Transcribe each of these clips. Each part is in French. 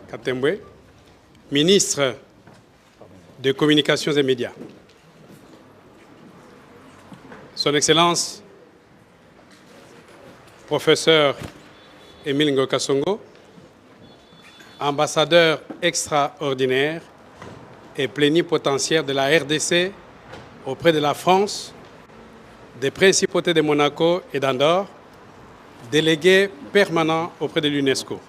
Katembwe, ministre des Communications et Médias. Son Excellence, professeur Émile Ngoka Songo, ambassadeur extraordinaire et plénipotentiaire de la RDC auprès de la France, des principautés de Monaco et d'Andorre, délégué permanent auprès de l'UNESCO.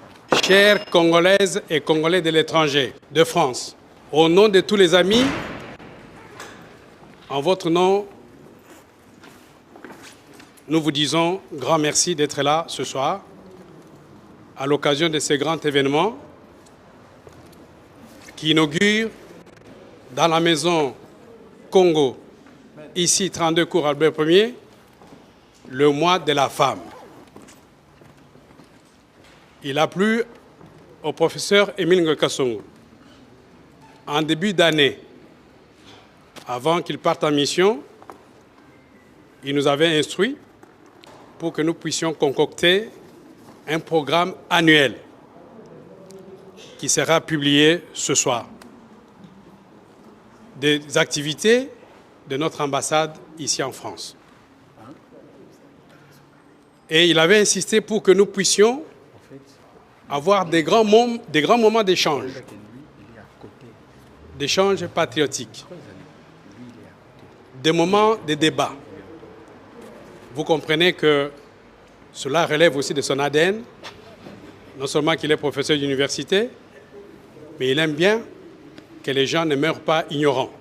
Chers Congolaises et Congolais de l'étranger, de France, au nom de tous les amis, en votre nom, nous vous disons grand merci d'être là ce soir, à l'occasion de ce grand événement qui inaugure dans la maison Congo, ici 32 cours Albert Ier, le mois de la femme. Il a plu au professeur Émile Ngoka Songo, en début d'année, avant qu'il parte en mission, il nous avait instruit pour que nous puissions concocter un programme annuel qui sera publié ce soir. Des activités de notre ambassade ici en France. Et il avait insisté pour que nous puissions avoir des grands moments d'échange, d'échange patriotique, des moments de débat. Vous comprenez que cela relève aussi de son ADN, non seulement qu'il est professeur d'université, mais il aime bien que les gens ne meurent pas ignorants.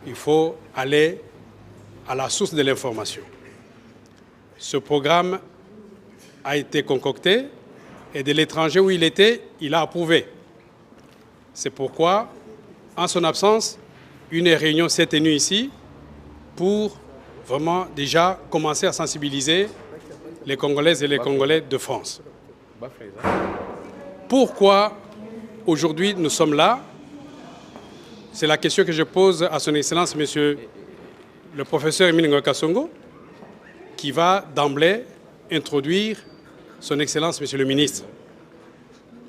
Il faut aller à la source de l'information. Ce programme a été concocté et de l'étranger où il était, il a approuvé. C'est pourquoi, en son absence, une réunion s'est tenue ici pour vraiment déjà commencer à sensibiliser les Congolaises et les Congolais de France. Pourquoi aujourd'hui nous sommes là? C'est la question que je pose à son Excellence, Monsieur le professeur Émile Ngoka Songo, qui va d'emblée introduire son Excellence, Monsieur le ministre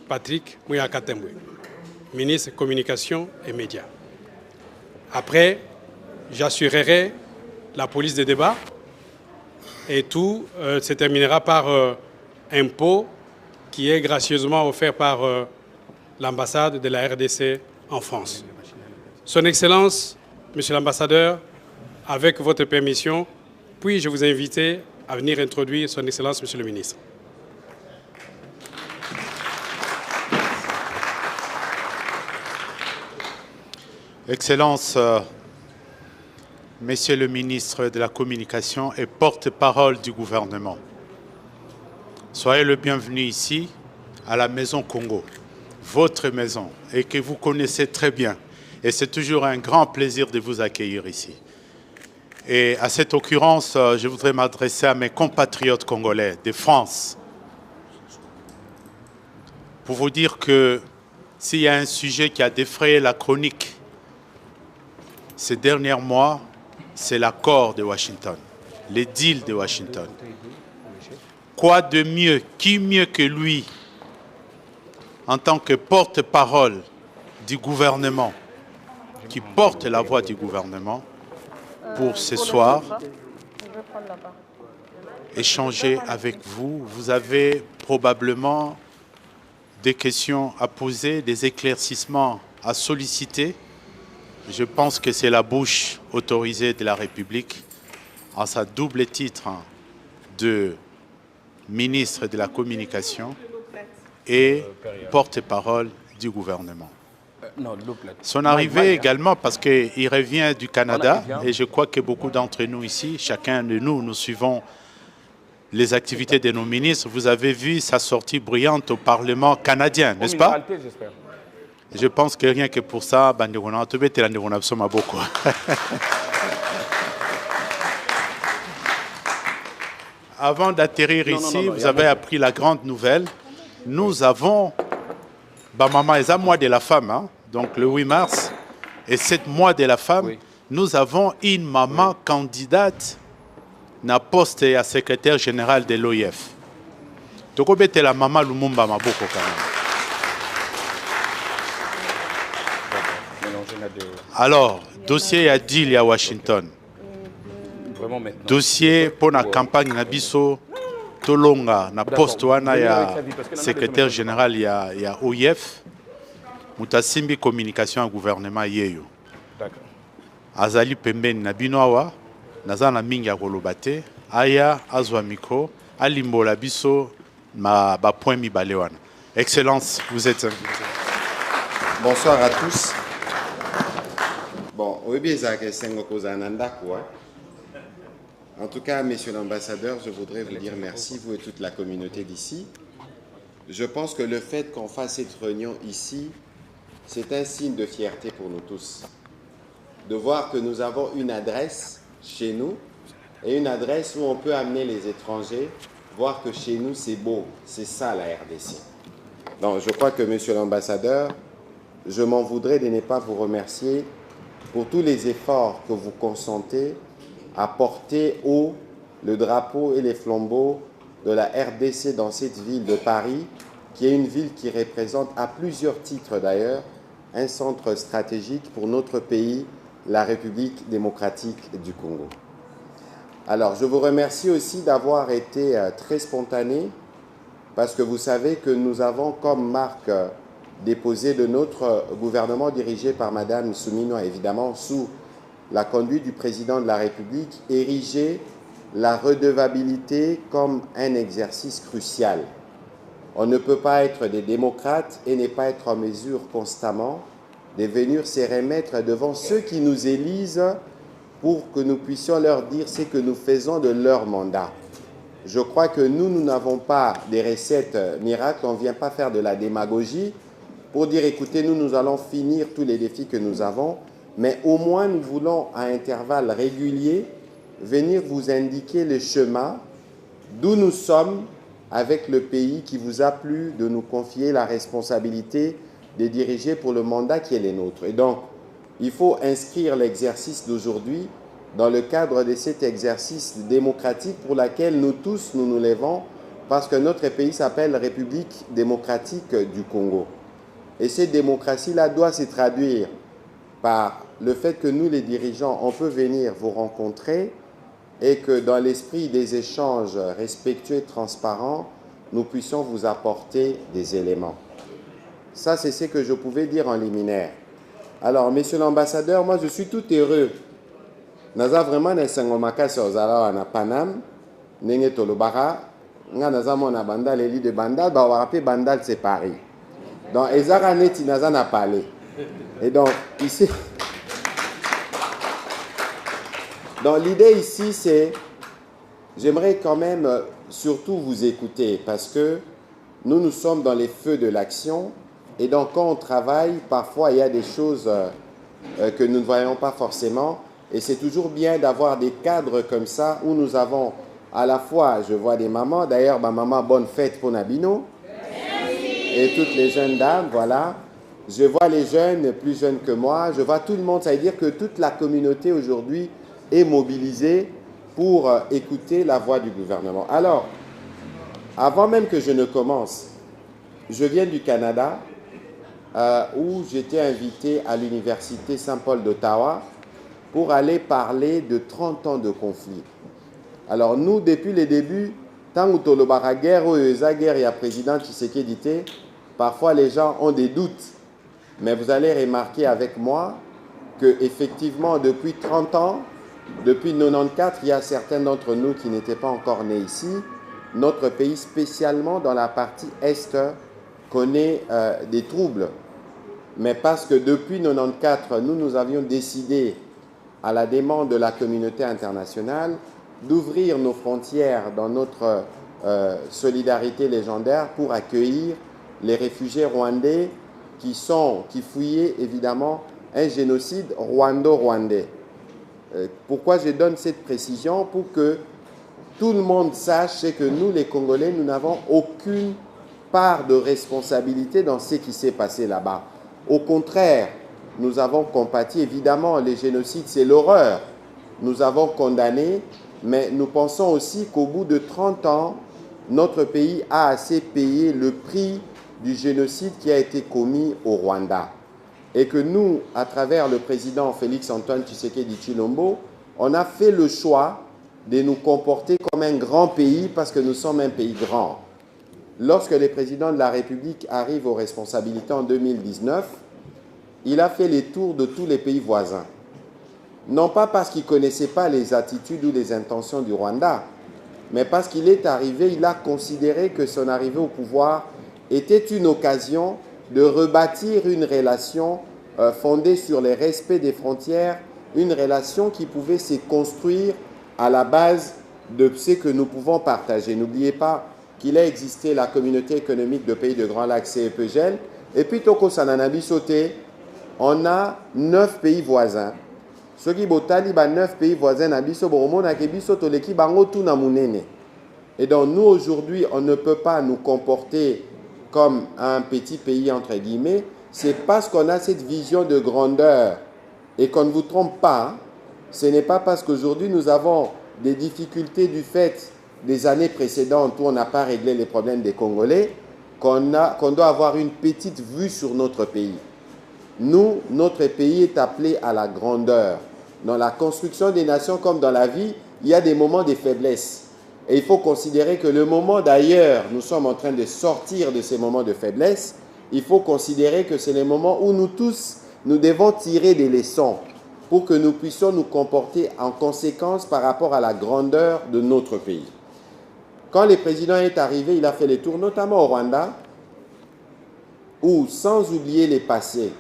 Patrick Mouya Katembwe, ministre Communication et Médias. Après, j'assurerai la police des débats et tout se terminera par un pot qui est gracieusement offert par l'ambassade de la RDC en France. Son Excellence, Monsieur l'ambassadeur, avec votre permission, puis-je vous inviter à venir introduire Son Excellence, Monsieur le ministre. Excellence, Monsieur le ministre de la Communication et porte-parole du gouvernement, soyez le bienvenu ici, à la Maison Congo, votre maison, et que vous connaissez très bien. Et c'est toujours un grand plaisir de vous accueillir ici. Et à cette occurrence, je voudrais m'adresser à mes compatriotes congolais de France pour vous dire que s'il y a un sujet qui a défrayé la chronique ces derniers mois, c'est l'accord de Washington, les deals de Washington. Quoi de mieux, qui mieux que lui, en tant que porte-parole du gouvernement, qui porte la voix du gouvernement, pour ce soir, échanger avec vous. Vous avez probablement des questions à poser, des éclaircissements à solliciter. Je pense que c'est la bouche autorisée de la République, en sa double titre de ministre de la Communication et porte-parole du gouvernement. Son arrivée également, parce qu'il revient du Canada, et je crois que beaucoup d'entre nous ici, chacun de nous, nous suivons les activités de nos ministres. Vous avez vu sa sortie brillante au Parlement canadien, n'est-ce pas? Je pense que rien que pour ça, avant d'atterrir ici, vous avez appris la grande nouvelle. Nous avons Maman est un mois de la femme, hein? Donc le 8 mars, et 7 mois de la femme, oui. Nous avons une maman candidate na poste à secrétaire général de l'OIF. Donc on la maman Lumumba Maboko quand même. Alors, dossier à deal à Washington. Dossier pour la campagne Nabiso Tolonga, na poste wana ya secrétaire général ya OIF, Moutasimbi communication au gouvernement yeyo. Azali pembeni na binoawa, nazana mingi ya kolobate, aya azwa micro, alimbola biso ma ba point mibale wana. Excellence, vous êtes invité. Bonsoir à tous. Bon, en tout cas, messieurs l'ambassadeur, je voudrais vous dire merci, vous et toute la communauté d'ici. Je pense que le fait qu'on fasse cette réunion ici, c'est un signe de fierté pour nous tous. De voir que nous avons une adresse chez nous et une adresse où on peut amener les étrangers, voir que chez nous c'est beau, c'est ça la RDC. Donc je crois que monsieur l'ambassadeur, je m'en voudrais de ne pas vous remercier pour tous les efforts que vous consentez à porter haut le drapeau et les flambeaux de la RDC dans cette ville de Paris, qui est une ville qui représente à plusieurs titres d'ailleurs un centre stratégique pour notre pays, la République démocratique du Congo. Alors, je vous remercie aussi d'avoir été très spontané, parce que vous savez que nous avons comme marque déposée de notre gouvernement dirigé par Madame Souminoa, évidemment sous la conduite du président de la République, ériger la redevabilité comme un exercice crucial. On ne peut pas être des démocrates et ne pas être en mesure constamment de venir se remettre devant ceux qui nous élisent pour que nous puissions leur dire ce que nous faisons de leur mandat. Je crois que nous n'avons pas des recettes miracles, on ne vient pas faire de la démagogie pour dire écoutez, nous allons finir tous les défis que nous avons, mais au moins nous voulons à intervalles réguliers venir vous indiquer le chemin d'où nous sommes avec le pays qui vous a plu de nous confier la responsabilité de diriger pour le mandat qui est le nôtre. Et donc, il faut inscrire l'exercice d'aujourd'hui dans le cadre de cet exercice démocratique pour lequel nous tous nous lèvons parce que notre pays s'appelle République démocratique du Congo. Et cette démocratie-là doit se traduire par le fait que nous, les dirigeants, on peut venir vous rencontrer et que dans l'esprit des échanges respectueux et transparents, nous puissions vous apporter des éléments. Ça, c'est ce que je pouvais dire en liminaire. Alors, monsieur l'ambassadeur, moi, je suis tout heureux. Naza vraiment ne sangomaka sozala na Panam, nenge tolobara, nga naza mona bandal eli de bandal, ba warape bandal c'est Paris. Donc, ezara neti naza na parlé. Et donc, ici, donc l'idée ici, c'est, j'aimerais quand même surtout vous écouter parce que nous sommes dans les feux de l'action et donc quand on travaille, parfois il y a des choses que nous ne voyons pas forcément et c'est toujours bien d'avoir des cadres comme ça où nous avons à la fois, je vois des mamans, d'ailleurs ma maman, bonne fête pour Nabino et toutes les jeunes dames, voilà. Je vois les jeunes, plus jeunes que moi, je vois tout le monde, ça veut dire que toute la communauté aujourd'hui est mobilisée pour écouter la voix du gouvernement. Alors, avant même que je ne commence, je viens du Canada où j'étais invité à l'université Saint-Paul d'Ottawa pour aller parler de 30 ans de conflit. Alors nous, depuis les débuts, tant que tolobara guerre ou guerre, il y a président Tshisekedi, parfois les gens ont des doutes. Mais vous allez remarquer avec moi qu'effectivement, depuis 30 ans, depuis 1994, il y a certains d'entre nous qui n'étaient pas encore nés ici. Notre pays, spécialement dans la partie Est, connaît des troubles. Mais parce que depuis 1994, nous avions décidé, à la demande de la communauté internationale, d'ouvrir nos frontières dans notre solidarité légendaire pour accueillir les réfugiés rwandais qui fouillaient évidemment un génocide rwando-rwandais. Pourquoi je donne cette précision? Pour que tout le monde sache que nous, les Congolais, nous n'avons aucune part de responsabilité dans ce qui s'est passé là-bas. Au contraire, nous avons compati. Évidemment, les génocides, c'est l'horreur. Nous avons condamné, mais nous pensons aussi qu'au bout de 30 ans, notre pays a assez payé le prix du génocide qui a été commis au Rwanda. et que nous, à travers le président Félix-Antoine Tshisekedi Tshilombo, on a fait le choix de nous comporter comme un grand pays parce que nous sommes un pays grand. Lorsque le président de la République arrive aux responsabilités en 2019, il a fait les tours de tous les pays voisins. Non pas parce qu'il ne connaissait pas les attitudes ou les intentions du Rwanda, mais parce qu'il est arrivé, il a considéré que son arrivée au pouvoir était une occasion de rebâtir une relation fondée sur le respect des frontières, une relation qui pouvait se construire à la base de ce que nous pouvons partager. N'oubliez pas qu'il a existé la communauté économique de pays de Grand Lac, CEPGL, et puis Toko Sananabi sauté, on a 9 pays voisins. Ceux qui botali 9 pays voisins nabiso boromona ke biso toleki bango tout na munene. Et donc nous aujourd'hui, on ne peut pas nous comporter comme un petit pays entre guillemets, c'est parce qu'on a cette vision de grandeur et qu'on ne vous trompe pas. Ce n'est pas parce qu'aujourd'hui nous avons des difficultés du fait des années précédentes où on n'a pas réglé les problèmes des Congolais qu'on doit avoir une petite vue sur notre pays. Nous, notre pays est appelé à la grandeur. Dans la construction des nations comme dans la vie, il y a des moments de faiblesse. Et il faut considérer que le moment d'ailleurs, nous sommes en train de sortir de ces moments de faiblesse, il faut considérer que c'est les moments où nous tous, nous devons tirer des leçons pour que nous puissions nous comporter en conséquence par rapport à la grandeur de notre pays. Quand le président est arrivé, il a fait les tours, notamment au Rwanda, où, sans oublier les passés,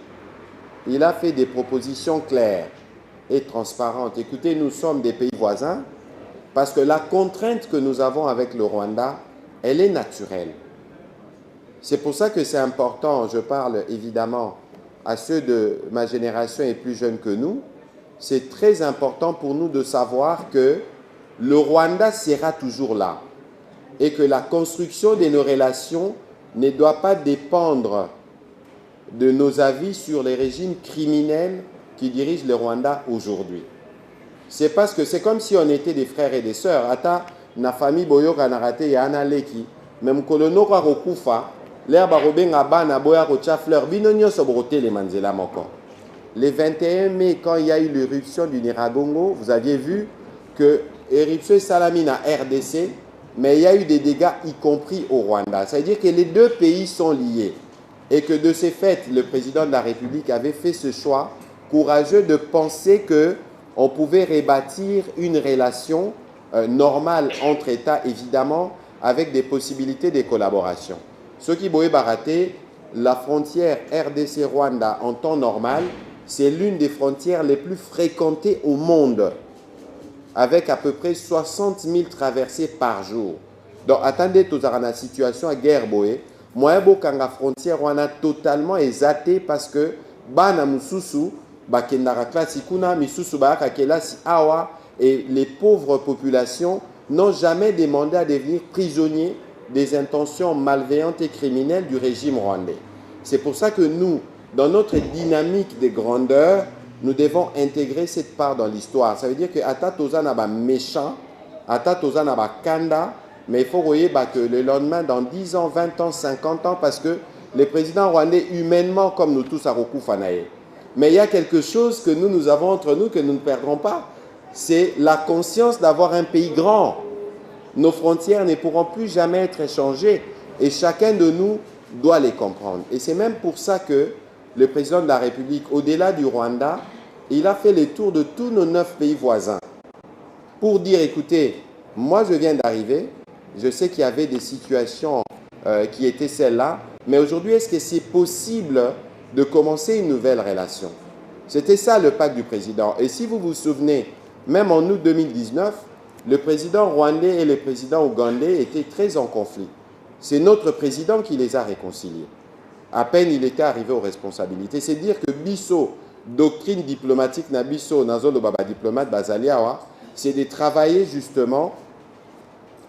il a fait des propositions claires et transparentes. Écoutez, nous sommes des pays voisins parce que la contrainte que nous avons avec le Rwanda, elle est naturelle. C'est pour ça que c'est important, je parle évidemment à ceux de ma génération et plus jeunes que nous, c'est très important pour nous de savoir que le Rwanda sera toujours là et que la construction de nos relations ne doit pas dépendre de nos avis sur les régimes criminels qui dirigent le Rwanda aujourd'hui. C'est parce que c'est comme si on était des frères et des sœurs. Ata na famille boyo kanarate ya ana leki même kolono kwa rokufa l'air barobenga bana boya ko fleur binonyo sobroté les manzela moko. Le 21 mai, quand il y a eu l'éruption du Nyiragongo, vous aviez vu que éruption Salamine à RDC, mais il y a eu des dégâts y compris au Rwanda. Ça veut dire que les deux pays sont liés. Et que de ces faits, le président de la République avait fait ce choix courageux de penser qu'on pouvait rebâtir une relation normale entre États, évidemment, avec des possibilités de collaboration. Ce qui boye baraté, la frontière RDC-Rwanda en temps normal, c'est l'une des frontières les plus fréquentées au monde, avec à peu près 60 000 traversées par jour. Donc, attendez, tout à la situation à guerre boye. Moi, la frontière on a totalement exaté parce que bana mususu bakendara klasikuna misusu baka kelasi awa et les pauvres populations n'ont jamais demandé à devenir prisonniers des intentions malveillantes et criminelles du régime rwandais. C'est pour ça que nous, dans notre dynamique de grandeur, nous devons intégrer cette part dans l'histoire. Ça veut dire que ata toza na ba méchant, ata toza na ba kanda. Mais il faut voyer que le lendemain, dans 10 ans, 20 ans, 50 ans, parce que les présidents rwandais, humainement, comme nous tous, à Rokufanaye. Mais il y a quelque chose que nous avons entre nous, que nous ne perdrons pas. C'est la conscience d'avoir un pays grand. Nos frontières ne pourront plus jamais être échangées. Et chacun de nous doit les comprendre. Et c'est même pour ça que le président de la République, au-delà du Rwanda, il a fait les tours de tous nos 9 pays voisins. Pour dire, écoutez, moi je viens d'arriver. Je sais qu'il y avait des situations qui étaient celles-là, mais aujourd'hui, est-ce que c'est possible de commencer une nouvelle relation? C'était ça le pacte du président. Et si vous vous souvenez, même en août 2019, le président rwandais et le président ougandais étaient très en conflit. C'est notre président qui les a réconciliés. À peine il était arrivé aux responsabilités. C'est dire que Bisso, doctrine diplomatique, na Bisso, Nazolo Baba diplomate, Bazaliawa, c'est de travailler justement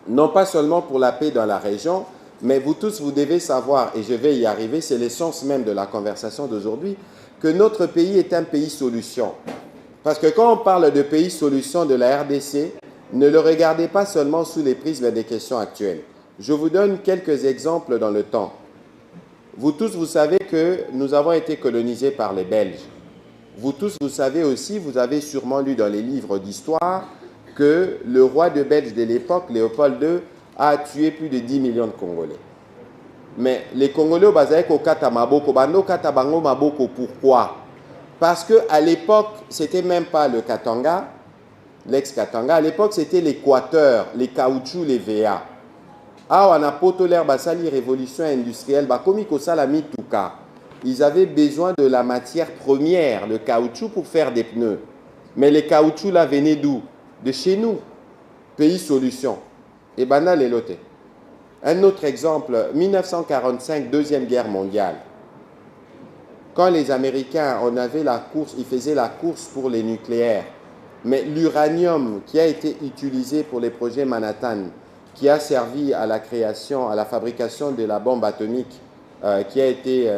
non pas seulement pour la paix dans la région, mais vous tous, vous devez savoir, et je vais y arriver, c'est l'essence même de la conversation d'aujourd'hui, que notre pays est un pays solution. Parce que quand on parle de pays solution de la RDC, ne le regardez pas seulement sous les prismes des questions actuelles. Je vous donne quelques exemples dans le temps. Vous tous, vous savez que nous avons été colonisés par les Belges. Vous tous, vous savez aussi, vous avez sûrement lu dans les livres d'histoire que le roi de Belge de l'époque, Léopold II, a tué plus de 10 millions de Congolais. Mais les Congolais, au Kata Maboko, Kata Bango Maboko, pourquoi? Parce qu'à l'époque, ce n'était même pas le Katanga, l'ex-Katanga, à l'époque, c'était l'Équateur, les caoutchoucs, les VA. Ah, on a poto l'air basali révolution industrielle, bakomi kosalami tuka. Ils avaient besoin de la matière première, le caoutchouc, pour faire des pneus. Mais les caoutchoucs là venaient d'où? De chez nous. Pays solution. Et banal et loté. Un autre exemple, 1945, Deuxième Guerre mondiale. Quand les Américains, on avait la course, ils faisaient la course pour les nucléaires. Mais l'uranium qui a été utilisé pour les projets Manhattan, qui a servi à la création, à la fabrication de la bombe atomique qui a été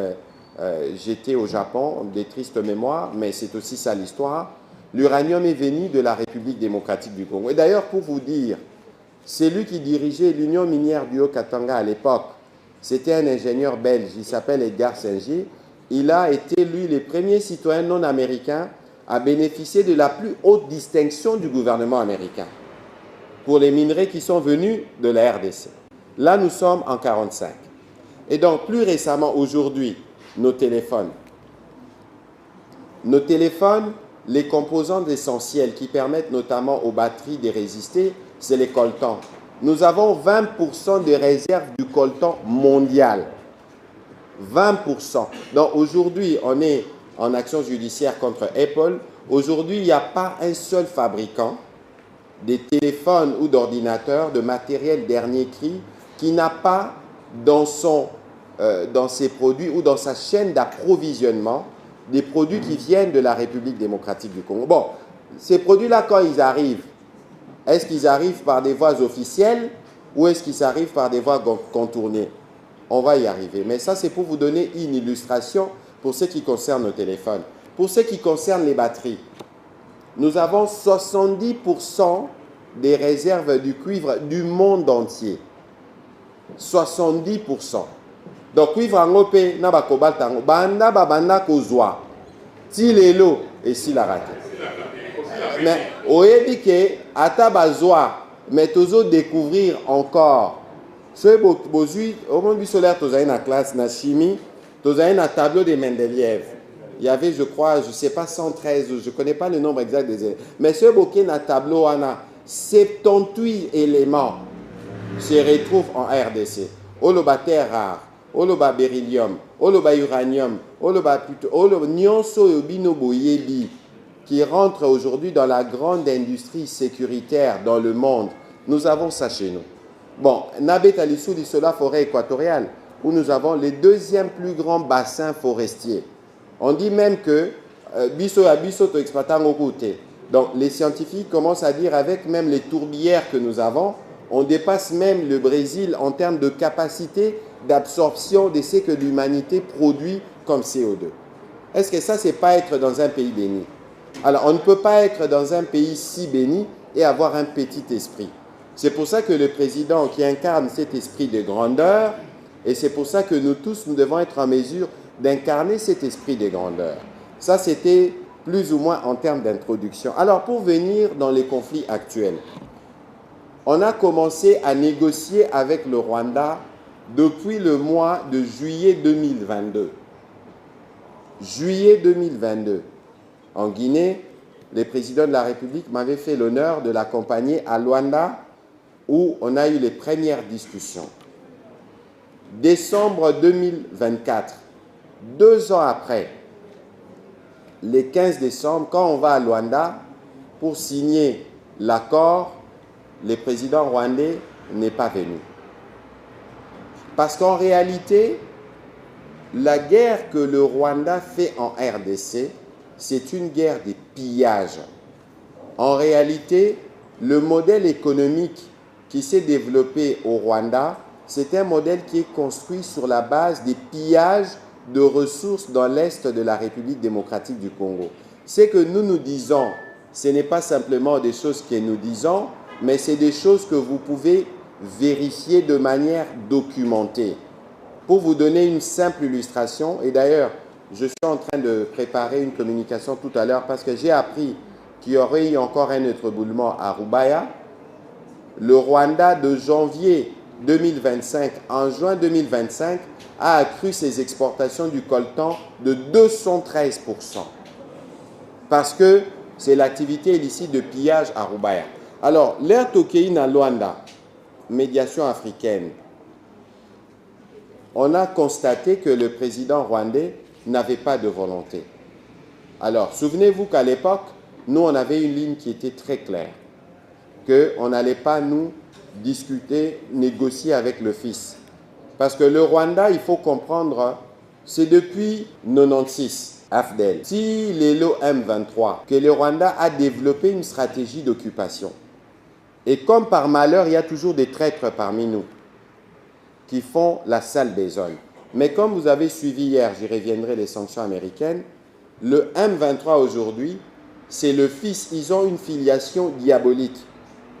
jetée au Japon, des tristes mémoires, mais c'est aussi ça l'histoire. L'uranium est venu de la République démocratique du Congo. Et d'ailleurs, pour vous dire, c'est lui qui dirigeait l'Union minière du Haut-Katanga à l'époque. C'était un ingénieur belge, il s'appelle Edgar Singer. Il a été, lui, le premier citoyen non américain à bénéficier de la plus haute distinction du gouvernement américain pour les minerais qui sont venus de la RDC. Là, nous sommes en 1945. Et donc, plus récemment, aujourd'hui, nos téléphones, les composantes essentielles qui permettent notamment aux batteries de résister, c'est les coltans. Nous avons 20% de réserve du coltan mondial. 20%. Donc aujourd'hui, on est en action judiciaire contre Apple. Aujourd'hui, il n'y a pas un seul fabricant des téléphones ou d'ordinateurs, de matériel dernier cri, qui n'a pas dans ses produits ou dans sa chaîne d'approvisionnement des produits qui viennent de la République démocratique du Congo. Bon, ces produits-là, quand ils arrivent, est-ce qu'ils arrivent par des voies officielles ou est-ce qu'ils arrivent par des voies contournées? On va y arriver. Mais ça, c'est pour vous donner une illustration pour ce qui concerne nos téléphones. Pour ce qui concerne les batteries, nous avons 70% des réserves du cuivre du monde entier. 70%. Donc, cuivre en OP, na ba cobalt en banda babanda kozwa. Si l'élo et si la raté. Mais, oyebi ke ata bazwa, mais tozo découvrir encore. Ce bozui, au moment du solaire, tozo na classe na chimie, tozo na tableau de Mendeleev. Il y avait, je crois, je ne sais pas, 113, je ne connais pas le nombre exact des éléments. Mais ce bokeh na tableau, on a 78 éléments se retrouvent en RDC. Oloba terre rare, oloba beryllium, oloba uranium, oloba nyonso yobino boyebi, qui rentre aujourd'hui dans la grande industrie sécuritaire dans le monde. Nous avons ça chez nous. Bon, Nabet Alissou dit cela forêt équatoriale, où nous avons les deuxièmes plus grands bassins forestiers. On dit même que biso à biso to exploitant au côté. Donc les scientifiques commencent à dire avec même les tourbières que nous avons, on dépasse même le Brésil en termes de capacité d'absorption de ce que l'humanité produit comme CO2. Est-ce que ça, c'est pas être dans un pays béni? Alors, on ne peut pas être dans un pays si béni et avoir un petit esprit. C'est pour ça que le président qui incarne cet esprit de grandeur, et c'est pour ça que nous tous, nous devons être en mesure d'incarner cet esprit de grandeur. Ça, c'était plus ou moins en termes d'introduction. Alors, pour venir dans les conflits actuels, on a commencé à négocier avec le Rwanda depuis le mois de juillet 2022. Juillet 2022. En Guinée, le président de la République m'avait fait l'honneur de l'accompagner à Luanda, où on a eu les premières discussions. Décembre 2024, 2 ans après, le 15 décembre, quand on va à Luanda pour signer l'accord, le président rwandais n'est pas venu. Parce qu'en réalité, la guerre que le Rwanda fait en RDC, c'est une guerre de pillage. En réalité, le modèle économique qui s'est développé au Rwanda, c'est un modèle qui est construit sur la base des pillages de ressources dans l'Est de la République démocratique du Congo. Ce que nous nous disons, ce n'est pas simplement des choses que nous disons, mais c'est des choses que vous pouvez vérifier de manière documentée. Pour vous donner une simple illustration, et d'ailleurs, je suis en train de préparer une communication tout à l'heure parce que j'ai appris qu'il y aurait eu encore un étranglement à Rubaya. Le Rwanda, de janvier 2025 en juin 2025, a accru ses exportations du coltan de 213%. Parce que c'est l'activité illicite de pillage à Rubaya. Alors, l'air Tokeï à Luanda, médiation africaine, on a constaté que le président rwandais n'avait pas de volonté. Alors, souvenez-vous qu'à l'époque, nous, on avait une ligne qui était très claire, qu'on n'allait pas nous discuter, négocier avec le fils. Parce que le Rwanda, il faut comprendre, c'est depuis 96, AFDEL, si l'élo M23, que le Rwanda a développé une stratégie d'occupation. Et comme par malheur, il y a toujours des traîtres parmi nous qui font la sale besogne. Mais comme vous avez suivi hier, j'y reviendrai, les sanctions américaines, le M23 aujourd'hui, c'est le fils, ils ont une filiation diabolique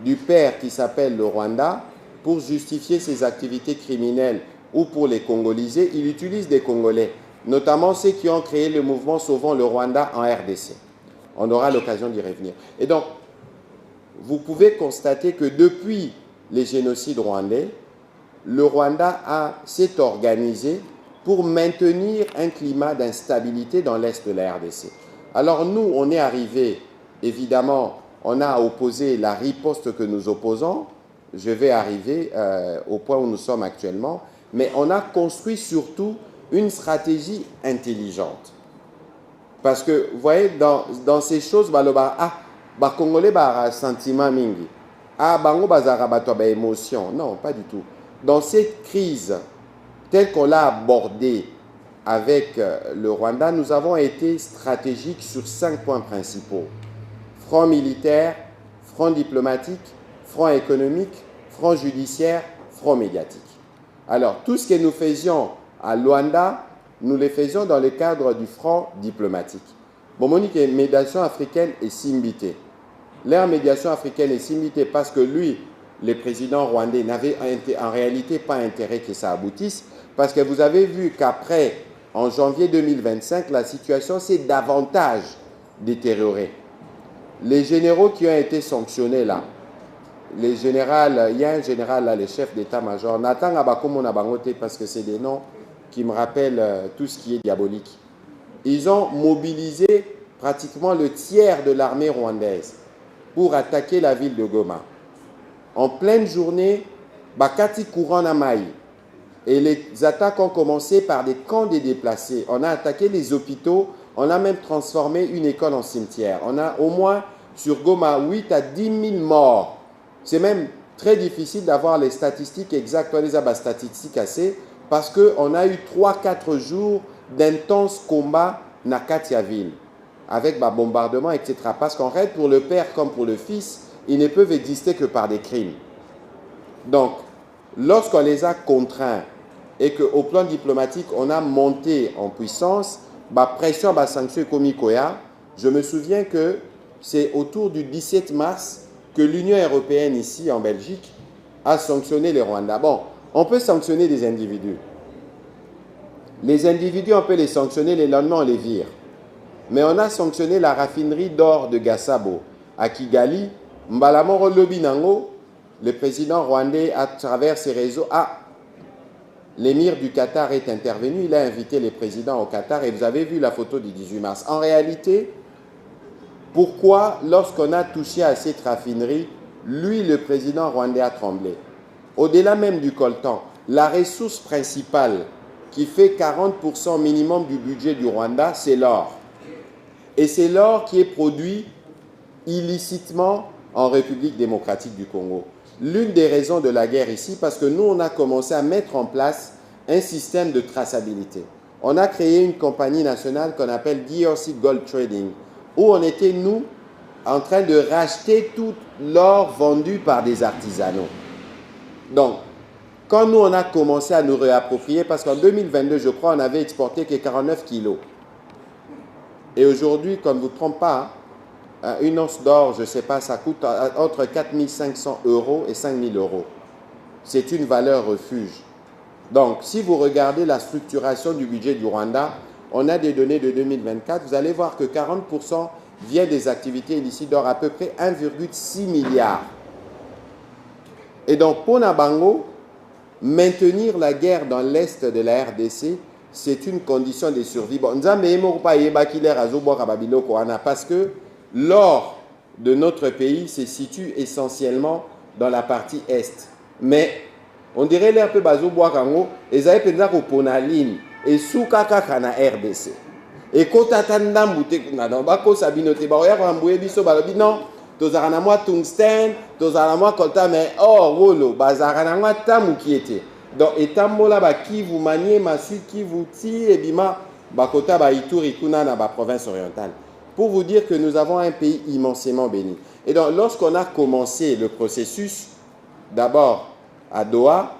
du père qui s'appelle le Rwanda pour justifier ses activités criminelles ou pour les congoliser. Il utilise des Congolais, notamment ceux qui ont créé le mouvement Sauvons le Rwanda en RDC. On aura l'occasion d'y revenir. Et donc, vous pouvez constater que depuis les génocides rwandais, le Rwanda s'est organisé pour maintenir un climat d'instabilité dans l'est de la RDC. Alors nous, on est arrivé, évidemment, on a opposé la riposte que nous opposons. Je vais arriver au point où nous sommes actuellement. Mais on a construit surtout une stratégie intelligente. Parce que, vous voyez, dans ces choses, Congolais, sentiment mingi. Bango bazara émotion. Non, pas du tout. Dans cette crise, telle qu'on l'a abordée avec le Rwanda, nous avons été stratégiques sur 5 points principaux. Front militaire, front diplomatique, front économique, front judiciaire, front médiatique. Alors, tout ce que nous faisions à Luanda, nous le faisions dans le cadre du front diplomatique. Bon, Monique, médiation africaine est simbité. Leur médiation africaine est simbité parce que lui, le président rwandais, n'avait en réalité pas intérêt que ça aboutisse, parce que vous avez vu qu'après, en janvier 2025, la situation s'est davantage détériorée. Les généraux qui ont été sanctionnés là, les généraux, il y a un général là, le chef d'état-major, Nathan Abakomo Nabangote, parce que c'est des noms qui me rappellent tout ce qui est diabolique. Ils ont mobilisé pratiquement le tiers de l'armée rwandaise pour attaquer la ville de Goma. En pleine journée, Bakati courant à Maï. Et les attaques ont commencé par des camps de déplacés. On a attaqué les hôpitaux, on a même transformé une école en cimetière. On a au moins sur Goma 8 à 10 000 morts. C'est même très difficile d'avoir les statistiques exactes, les statistiques assez, parce qu'on a eu 3-4 jours d'intenses combats dans Katiaville, avec bombardements, etc. Parce qu'en fait, pour le père comme pour le fils, ils ne peuvent exister que par des crimes. Donc, lorsqu'on les a contraints et qu'au plan diplomatique, on a monté en puissance, pression, sanction komikoya, je me souviens que c'est autour du 17 mars que l'Union européenne ici en Belgique a sanctionné les Rwandais. Bon, on peut sanctionner des individus. Les individus, on peut les sanctionner, les lendemain on les vire. Mais on a sanctionné la raffinerie d'or de Gassabo à Kigali. Mbalamoro Lobinango, le président rwandais, à travers ses réseaux, l'émir du Qatar est intervenu, il a invité les présidents au Qatar et vous avez vu la photo du 18 mars. En réalité, pourquoi, lorsqu'on a touché à cette raffinerie, lui, le président rwandais, a tremblé? Au-delà même du coltan, la ressource principale qui fait 40% minimum du budget du Rwanda, c'est l'or. Et c'est l'or qui est produit illicitement en République démocratique du Congo. L'une des raisons de la guerre ici, parce que nous, on a commencé à mettre en place un système de traçabilité. On a créé une compagnie nationale qu'on appelle DRC Gold Trading, où on était, nous, en train de racheter tout l'or vendu par des artisanaux. Donc, quand nous, on a commencé à nous réapproprier, parce qu'en 2022, je crois, on avait exporté que 49 kilos. Et aujourd'hui, comme vous ne trompez pas, une once d'or, je ne sais pas, ça coûte entre 4 500 € et 5 000 €. C'est une valeur refuge. Donc, si vous regardez la structuration du budget du Rwanda, on a des données de 2024, vous allez voir que 40% vient des activités illicites, d'or à peu près 1,6 milliard. Et donc, pour Nabango, maintenir la guerre dans l'est de la RDC, c'est une condition de survie. Bon, parce que l'or de notre pays se situe essentiellement dans la partie est. Mais on dirait l'air peu bazo boakango, et ça peut dire qu'on a ligne et sous kaka na RDC. Et quand t'attends mouté na dans bako sabinote ba oya ko mboué biso ba non tozara na moi tungstène tozara na moi colta mais oh rolo bazara na moi tamu qui était. Donc etambola ba qui vous maniez masu qui vous tire et bima ba kota ba Ituri kuna na ba province orientale. Pour vous dire que nous avons un pays immensément béni. Et donc lorsqu'on a commencé le processus, d'abord à Doha,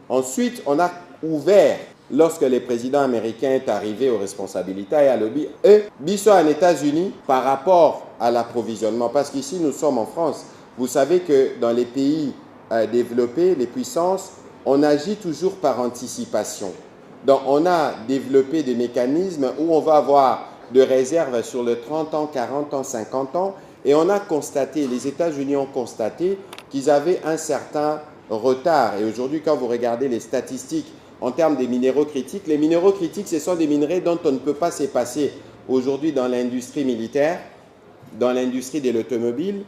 ensuite on a ouvert. Lorsque le président américain est arrivé aux responsabilités et à lobby, eux, biso en États-Unis par rapport à l'approvisionnement, parce qu'ici nous sommes en France, vous savez que dans les pays développés, les puissances, on agit toujours par anticipation. Donc on a développé des mécanismes où on va avoir de réserves sur le 30 ans, 40 ans, 50 ans, et on a constaté, les États-Unis ont constaté qu'ils avaient un certain retard. Et aujourd'hui, quand vous regardez les statistiques, en termes des minéraux critiques, les minéraux critiques, ce sont des minerais dont on ne peut pas se passer aujourd'hui dans l'industrie militaire, dans l'industrie de l'automobile.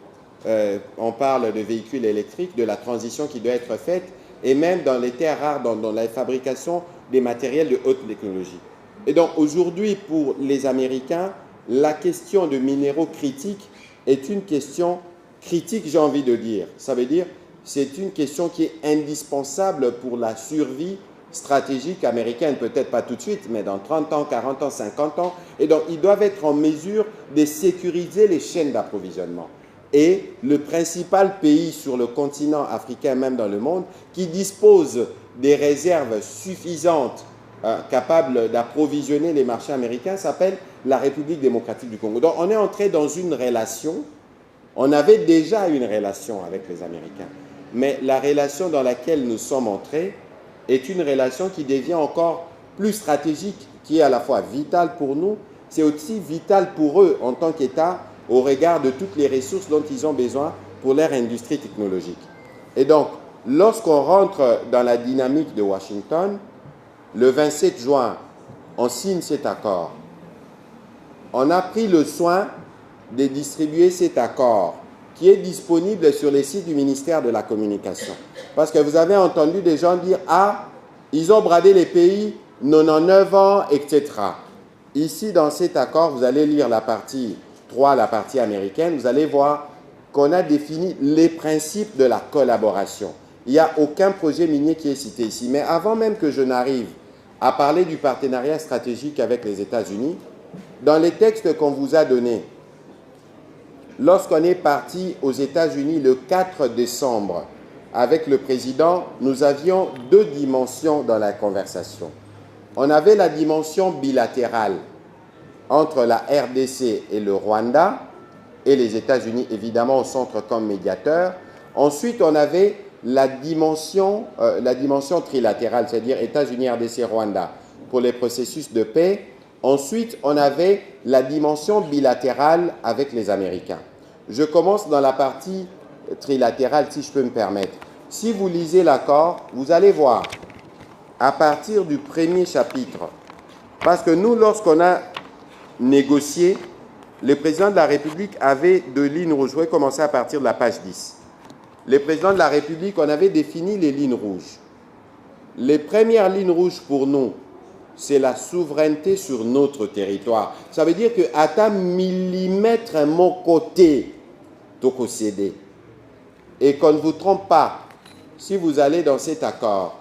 On parle de véhicules électriques, de la transition qui doit être faite, et même dans les terres rares, dans la fabrication des matériels de haute technologie. Et donc aujourd'hui, pour les Américains, la question de minéraux critiques est une question critique, j'ai envie de dire. Ça veut dire c'est une question qui est indispensable pour la survie stratégique américaine, peut-être pas tout de suite, mais dans 30 ans, 40 ans, 50 ans. Et donc, ils doivent être en mesure de sécuriser les chaînes d'approvisionnement. Et le principal pays sur le continent africain, même dans le monde, qui dispose des réserves suffisantes, capables d'approvisionner les marchés américains, s'appelle la République démocratique du Congo. Donc, on est entré dans une relation. On avait déjà une relation avec les Américains. Mais la relation dans laquelle nous sommes entrés est une relation qui devient encore plus stratégique, qui est à la fois vitale pour nous, c'est aussi vital pour eux en tant qu'État au regard de toutes les ressources dont ils ont besoin pour leur industrie technologique. Et donc, lorsqu'on rentre dans la dynamique de Washington, le 27 juin, on signe cet accord. On a pris le soin de distribuer cet accord qui est disponible sur les sites du ministère de la Communication. Parce que vous avez entendu des gens dire « Ah, ils ont bradé les pays, 99 ans, etc. » Ici, dans cet accord, vous allez lire la partie 3, la partie américaine, vous allez voir qu'on a défini les principes de la collaboration. Il n'y a aucun projet minier qui est cité ici. Mais avant même que je n'arrive à parler du partenariat stratégique avec les États-Unis, dans les textes qu'on vous a donnés, lorsqu'on est parti aux États-Unis le 4 décembre avec le président, nous avions deux dimensions dans la conversation. On avait la dimension bilatérale entre la RDC et le Rwanda, et les États-Unis évidemment au centre comme médiateur. Ensuite, on avait la dimension trilatérale, c'est-à-dire États-Unis, RDC, Rwanda, pour les processus de paix. Ensuite, on avait la dimension bilatérale avec les Américains. Je commence dans la partie trilatérale, si je peux me permettre. Si vous lisez l'accord, vous allez voir, à partir du premier chapitre, parce que nous, lorsqu'on a négocié, le président de la République avait deux lignes rouges. Vous pouvez commencer à partir de la page 10. Le président de la République, on avait défini les lignes rouges. Les premières lignes rouges pour nous, c'est la souveraineté sur notre territoire. Ça veut dire qu'à ta millimètre à mon côté, donc au CD. Et qu'on ne vous trompe pas, si vous allez dans cet accord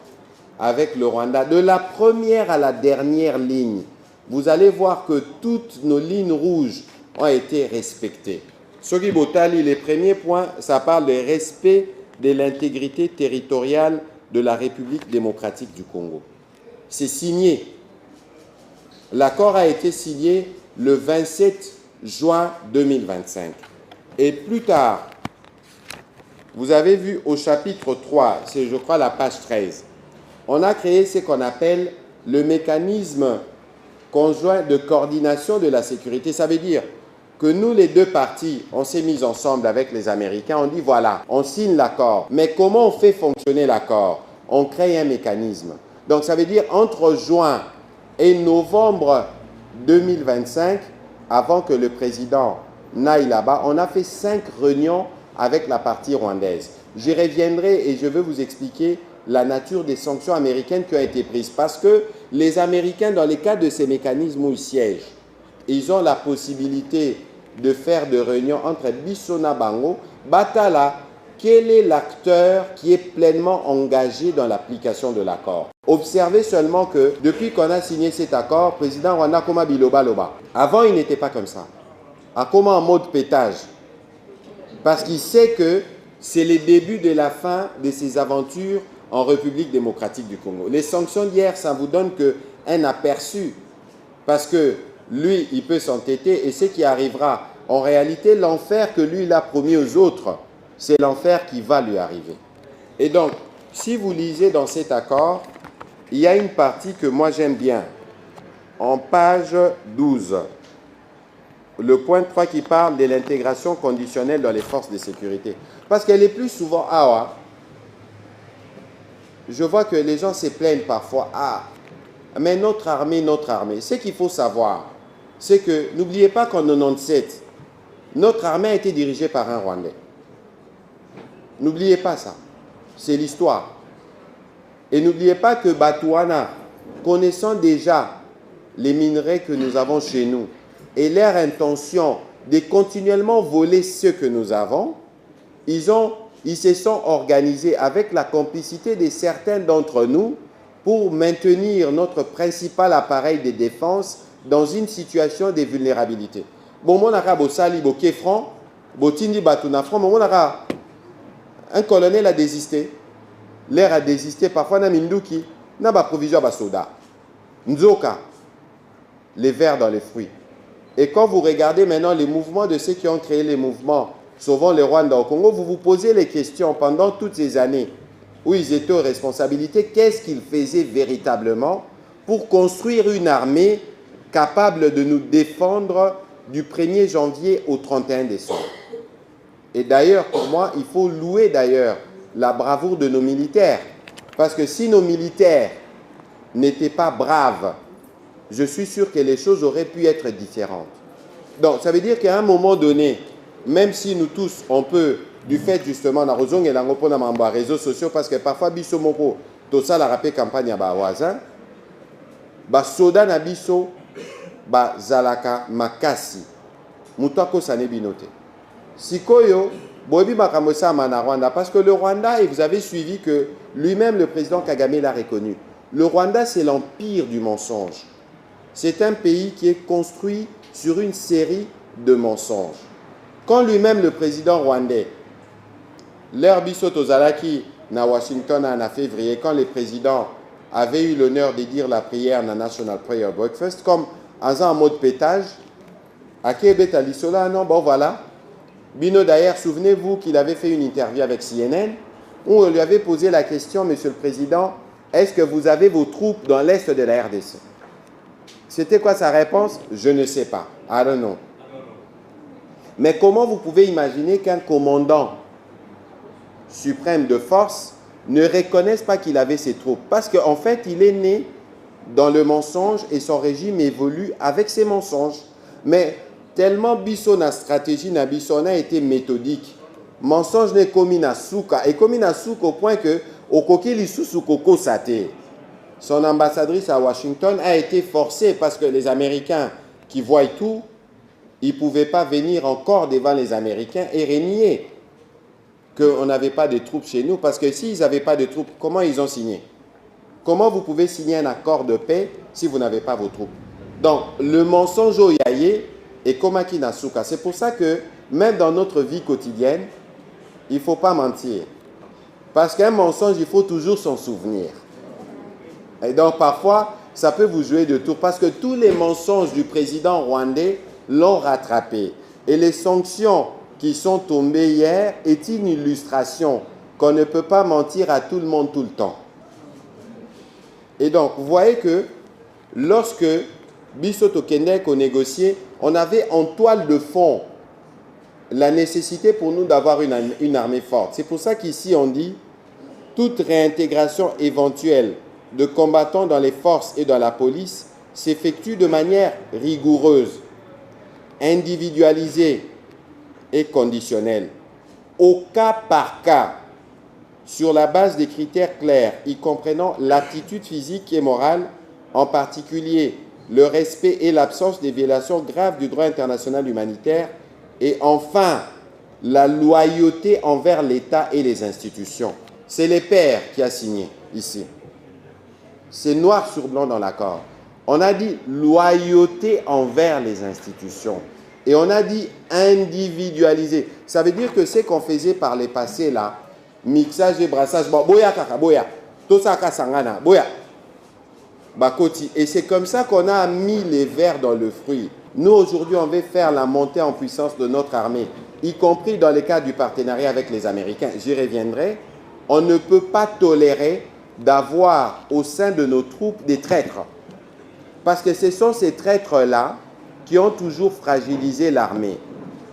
avec le Rwanda, de la première à la dernière ligne, vous allez voir que toutes nos lignes rouges ont été respectées. Soki Botali, les premiers points, ça parle de respect de l'intégrité territoriale de la République démocratique du Congo. C'est signé. L'accord a été signé le 27 juin 2025. Et plus tard, vous avez vu au chapitre 3, c'est je crois la page 13, on a créé ce qu'on appelle le mécanisme conjoint de coordination de la sécurité. Ça veut dire que nous, les deux parties, on s'est mis ensemble avec les Américains, on dit voilà, on signe l'accord. Mais comment on fait fonctionner l'accord? On crée un mécanisme. Donc ça veut dire entre juin et novembre 2025, avant que le président n'aille là-bas, on a fait 5 réunions avec la partie rwandaise. J'y reviendrai et je veux vous expliquer la nature des sanctions américaines qui ont été prises. Parce que les Américains, dans les cas de ces mécanismes où ils siègent, ils ont la possibilité de faire des réunions entre Bissona Bango, Batala, quel est l'acteur qui est pleinement engagé dans l'application de l'accord? Observez seulement que depuis qu'on a signé cet accord, président Rwanda Koma Biloba Loba. Avant, il n'était pas comme ça. À comment en mode pétage? Parce qu'il sait que c'est le début de la fin de ses aventures en République démocratique du Congo. Les sanctions d'hier, ça vous donne qu'un aperçu. Parce que lui, il peut s'entêter et ce qui arrivera, en réalité, l'enfer que lui, il a promis aux autres, c'est l'enfer qui va lui arriver. Et donc, si vous lisez dans cet accord, il y a une partie que moi j'aime bien. En page 12, le point 3 qui parle de l'intégration conditionnelle dans les forces de sécurité. Parce qu'elle est plus souvent « Ah, je vois que les gens se plaignent parfois « Ah, mais notre armée. » Ce qu'il faut savoir, c'est que n'oubliez pas qu'en 97, notre armée a été dirigée par un Rwandais. N'oubliez pas ça. C'est l'histoire. Et n'oubliez pas que Batouana, connaissant déjà les minerais que nous avons chez nous et leur intention de continuellement voler ce que nous avons, ils se sont organisés avec la complicité de certains d'entre nous pour maintenir notre principal appareil de défense dans une situation de vulnérabilité. Bon, mon ara bosali bokefran, botindi batuna front, mon ara un colonel a désisté. L'air a désisté parfois na minduki, na ba provision ba soda. Nzoka, les vers dans les fruits. Et quand vous regardez maintenant les mouvements de ceux qui ont créé les mouvements, sauvant les Rwandais au Congo, vous vous posez les questions pendant toutes ces années où ils étaient aux responsabilités, qu'est-ce qu'ils faisaient véritablement pour construire une armée capable de nous défendre du 1er janvier au 31 décembre. Et d'ailleurs, pour moi, il faut louer d'ailleurs la bravoure de nos militaires. Parce que si nos militaires n'étaient pas braves, je suis sûr que les choses auraient pu être différentes. Donc, ça veut dire qu'à un moment donné, même si nous tous, on peut, du fait justement, dans les réseaux sociaux, parce que parfois, biso moko, tout ça, la rappel campagne à Bawaza, soda na biso, zalaka makasi, mutako sanebinote. Sikoyo, bobi makamosa mana Rwanda, parce que le Rwanda, et vous avez suivi que lui-même, le président Kagame l'a reconnu, le Rwanda, c'est l'empire du mensonge. C'est un pays qui est construit sur une série de mensonges. Quand lui-même, le président rwandais, l'heure biso tozalaki na Washington en février, quand le président avait eu l'honneur de dire la prière na National Prayer Breakfast, comme en mode pétage, à Québec, à l'Isola, non, bon voilà. Bino d'ailleurs, souvenez-vous qu'il avait fait une interview avec CNN où on lui avait posé la question, Monsieur le Président, est-ce que vous avez vos troupes dans l'est de la RDC? C'était quoi sa réponse? Je ne sais pas. I don't know. Mais comment vous pouvez imaginer qu'un commandant suprême de force ne reconnaisse pas qu'il avait ses troupes? Parce qu'en fait, il est né dans le mensonge et son régime évolue avec ses mensonges. Mais tellement biso na stratégie na biso na été méthodique. Mensonge n'est commis na souka et commis na souka au point que au koki lisusu koko sate. Son ambassadrice à Washington a été forcée parce que les Américains qui voient tout, ils ne pouvaient pas venir encore devant les Américains et renier qu'on n'avait pas de troupes chez nous. Parce que s'ils n'avaient pas de troupes, comment ils ont signé? Comment vous pouvez signer un accord de paix si vous n'avez pas vos troupes? Donc, le mensonge au yaye est komaki nasuka. C'est pour ça que, même dans notre vie quotidienne, il ne faut pas mentir. Parce qu'un mensonge, il faut toujours s'en souvenir. Et donc, parfois, ça peut vous jouer de tour. Parce que tous les mensonges du président rwandais l'ont rattrapé. Et les sanctions qui sont tombées hier est une illustration qu'on ne peut pas mentir à tout le monde tout le temps. Et donc, vous voyez que lorsque Bisoto Kendek a négocié, on avait en toile de fond la nécessité pour nous d'avoir une armée forte. C'est pour ça qu'ici on dit toute réintégration éventuelle de combattants dans les forces et dans la police s'effectue de manière rigoureuse, individualisée et conditionnelle, au cas par cas, sur la base des critères clairs, y comprenant l'aptitude physique et morale, en particulier le respect et l'absence des violations graves du droit international humanitaire, et enfin, la loyauté envers l'État et les institutions. C'est les pairs qui a signé ici. C'est noir sur blanc dans l'accord. On a dit loyauté envers les institutions. Et on a dit individualiser. Ça veut dire que ce qu'on faisait par les passés là, mixage et brassage, boya kaka, boya, tosaka sangana, boya, bakoti. Et c'est comme ça qu'on a mis les vers dans le fruit. Nous, aujourd'hui, on veut faire la montée en puissance de notre armée, y compris dans le cadre du partenariat avec les Américains. J'y reviendrai. On ne peut pas tolérer d'avoir au sein de nos troupes des traîtres. Parce que ce sont ces traîtres-là qui ont toujours fragilisé l'armée.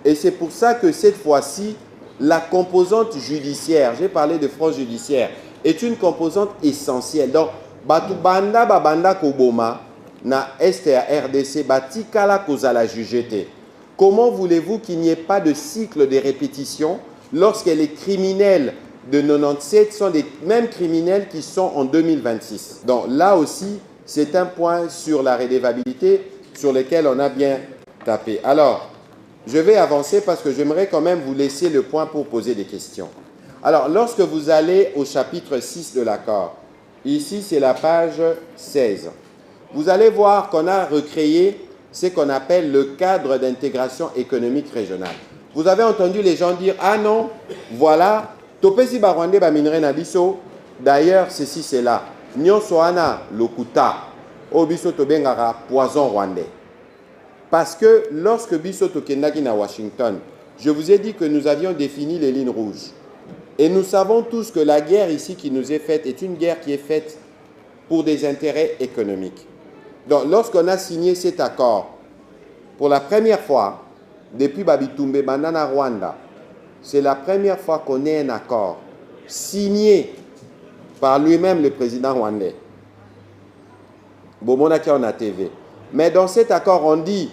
Et c'est pour ça que cette fois-ci, la composante judiciaire, j'ai parlé de front judiciaire, est une composante essentielle. Donc, Batu Banda Babanda Koboma, na Est et RDC, Batikala Kozala Jugete. Comment voulez-vous qu'il n'y ait pas de cycle de répétition lorsque les criminels de 97 sont les mêmes criminels qui sont en 2026? Donc là aussi, c'est un point sur la redevabilité sur lequel on a bien tapé. Alors, je vais avancer parce que j'aimerais quand même vous laisser le point pour poser des questions. Alors, lorsque vous allez au chapitre 6 de l'accord, ici c'est la page 16, vous allez voir qu'on a recréé ce qu'on appelle le cadre d'intégration économique régionale. Vous avez entendu les gens dire « Ah non, voilà, Topesi Barwande Baminre Nabiso, d'ailleurs ceci c'est là. Nyon Soana Lokuta, Obiso Tobengara poison rwandais. » Parce que lorsque Biso Tokendaki à Washington, je vous ai dit que nous avions défini les lignes rouges. Et nous savons tous que la guerre ici qui nous est faite est une guerre qui est faite pour des intérêts économiques. Donc, lorsqu'on a signé cet accord, pour la première fois, depuis Babitumbe Bandana Rwanda, c'est la première fois qu'on ait un accord signé par lui-même le président rwandais. Bomonaki en ATV. Mais dans cet accord, on dit,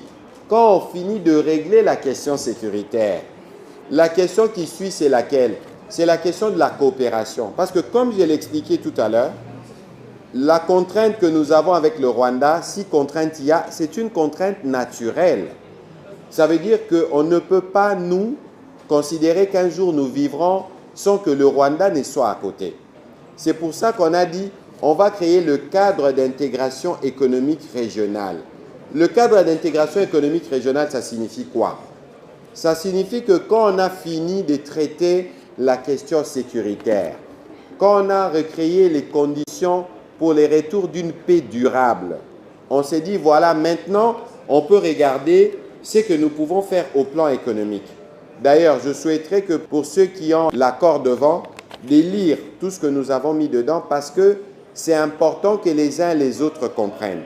quand on finit de régler la question sécuritaire, la question qui suit, c'est laquelle? C'est la question de la coopération. Parce que comme je l'ai expliqué tout à l'heure, la contrainte que nous avons avec le Rwanda, si contrainte il y a, c'est une contrainte naturelle. Ça veut dire qu'on ne peut pas, nous, considérer qu'un jour nous vivrons sans que le Rwanda ne soit à côté. C'est pour ça qu'on a dit, on va créer le cadre d'intégration économique régionale. Le cadre d'intégration économique régionale, ça signifie quoi? Ça signifie que quand on a fini de traiter la question sécuritaire, quand on a recréé les conditions pour les retours d'une paix durable, on s'est dit, voilà, maintenant, on peut regarder ce que nous pouvons faire au plan économique. D'ailleurs, je souhaiterais que pour ceux qui ont l'accord devant, de lire tout ce que nous avons mis dedans parce que c'est important que les uns et les autres comprennent.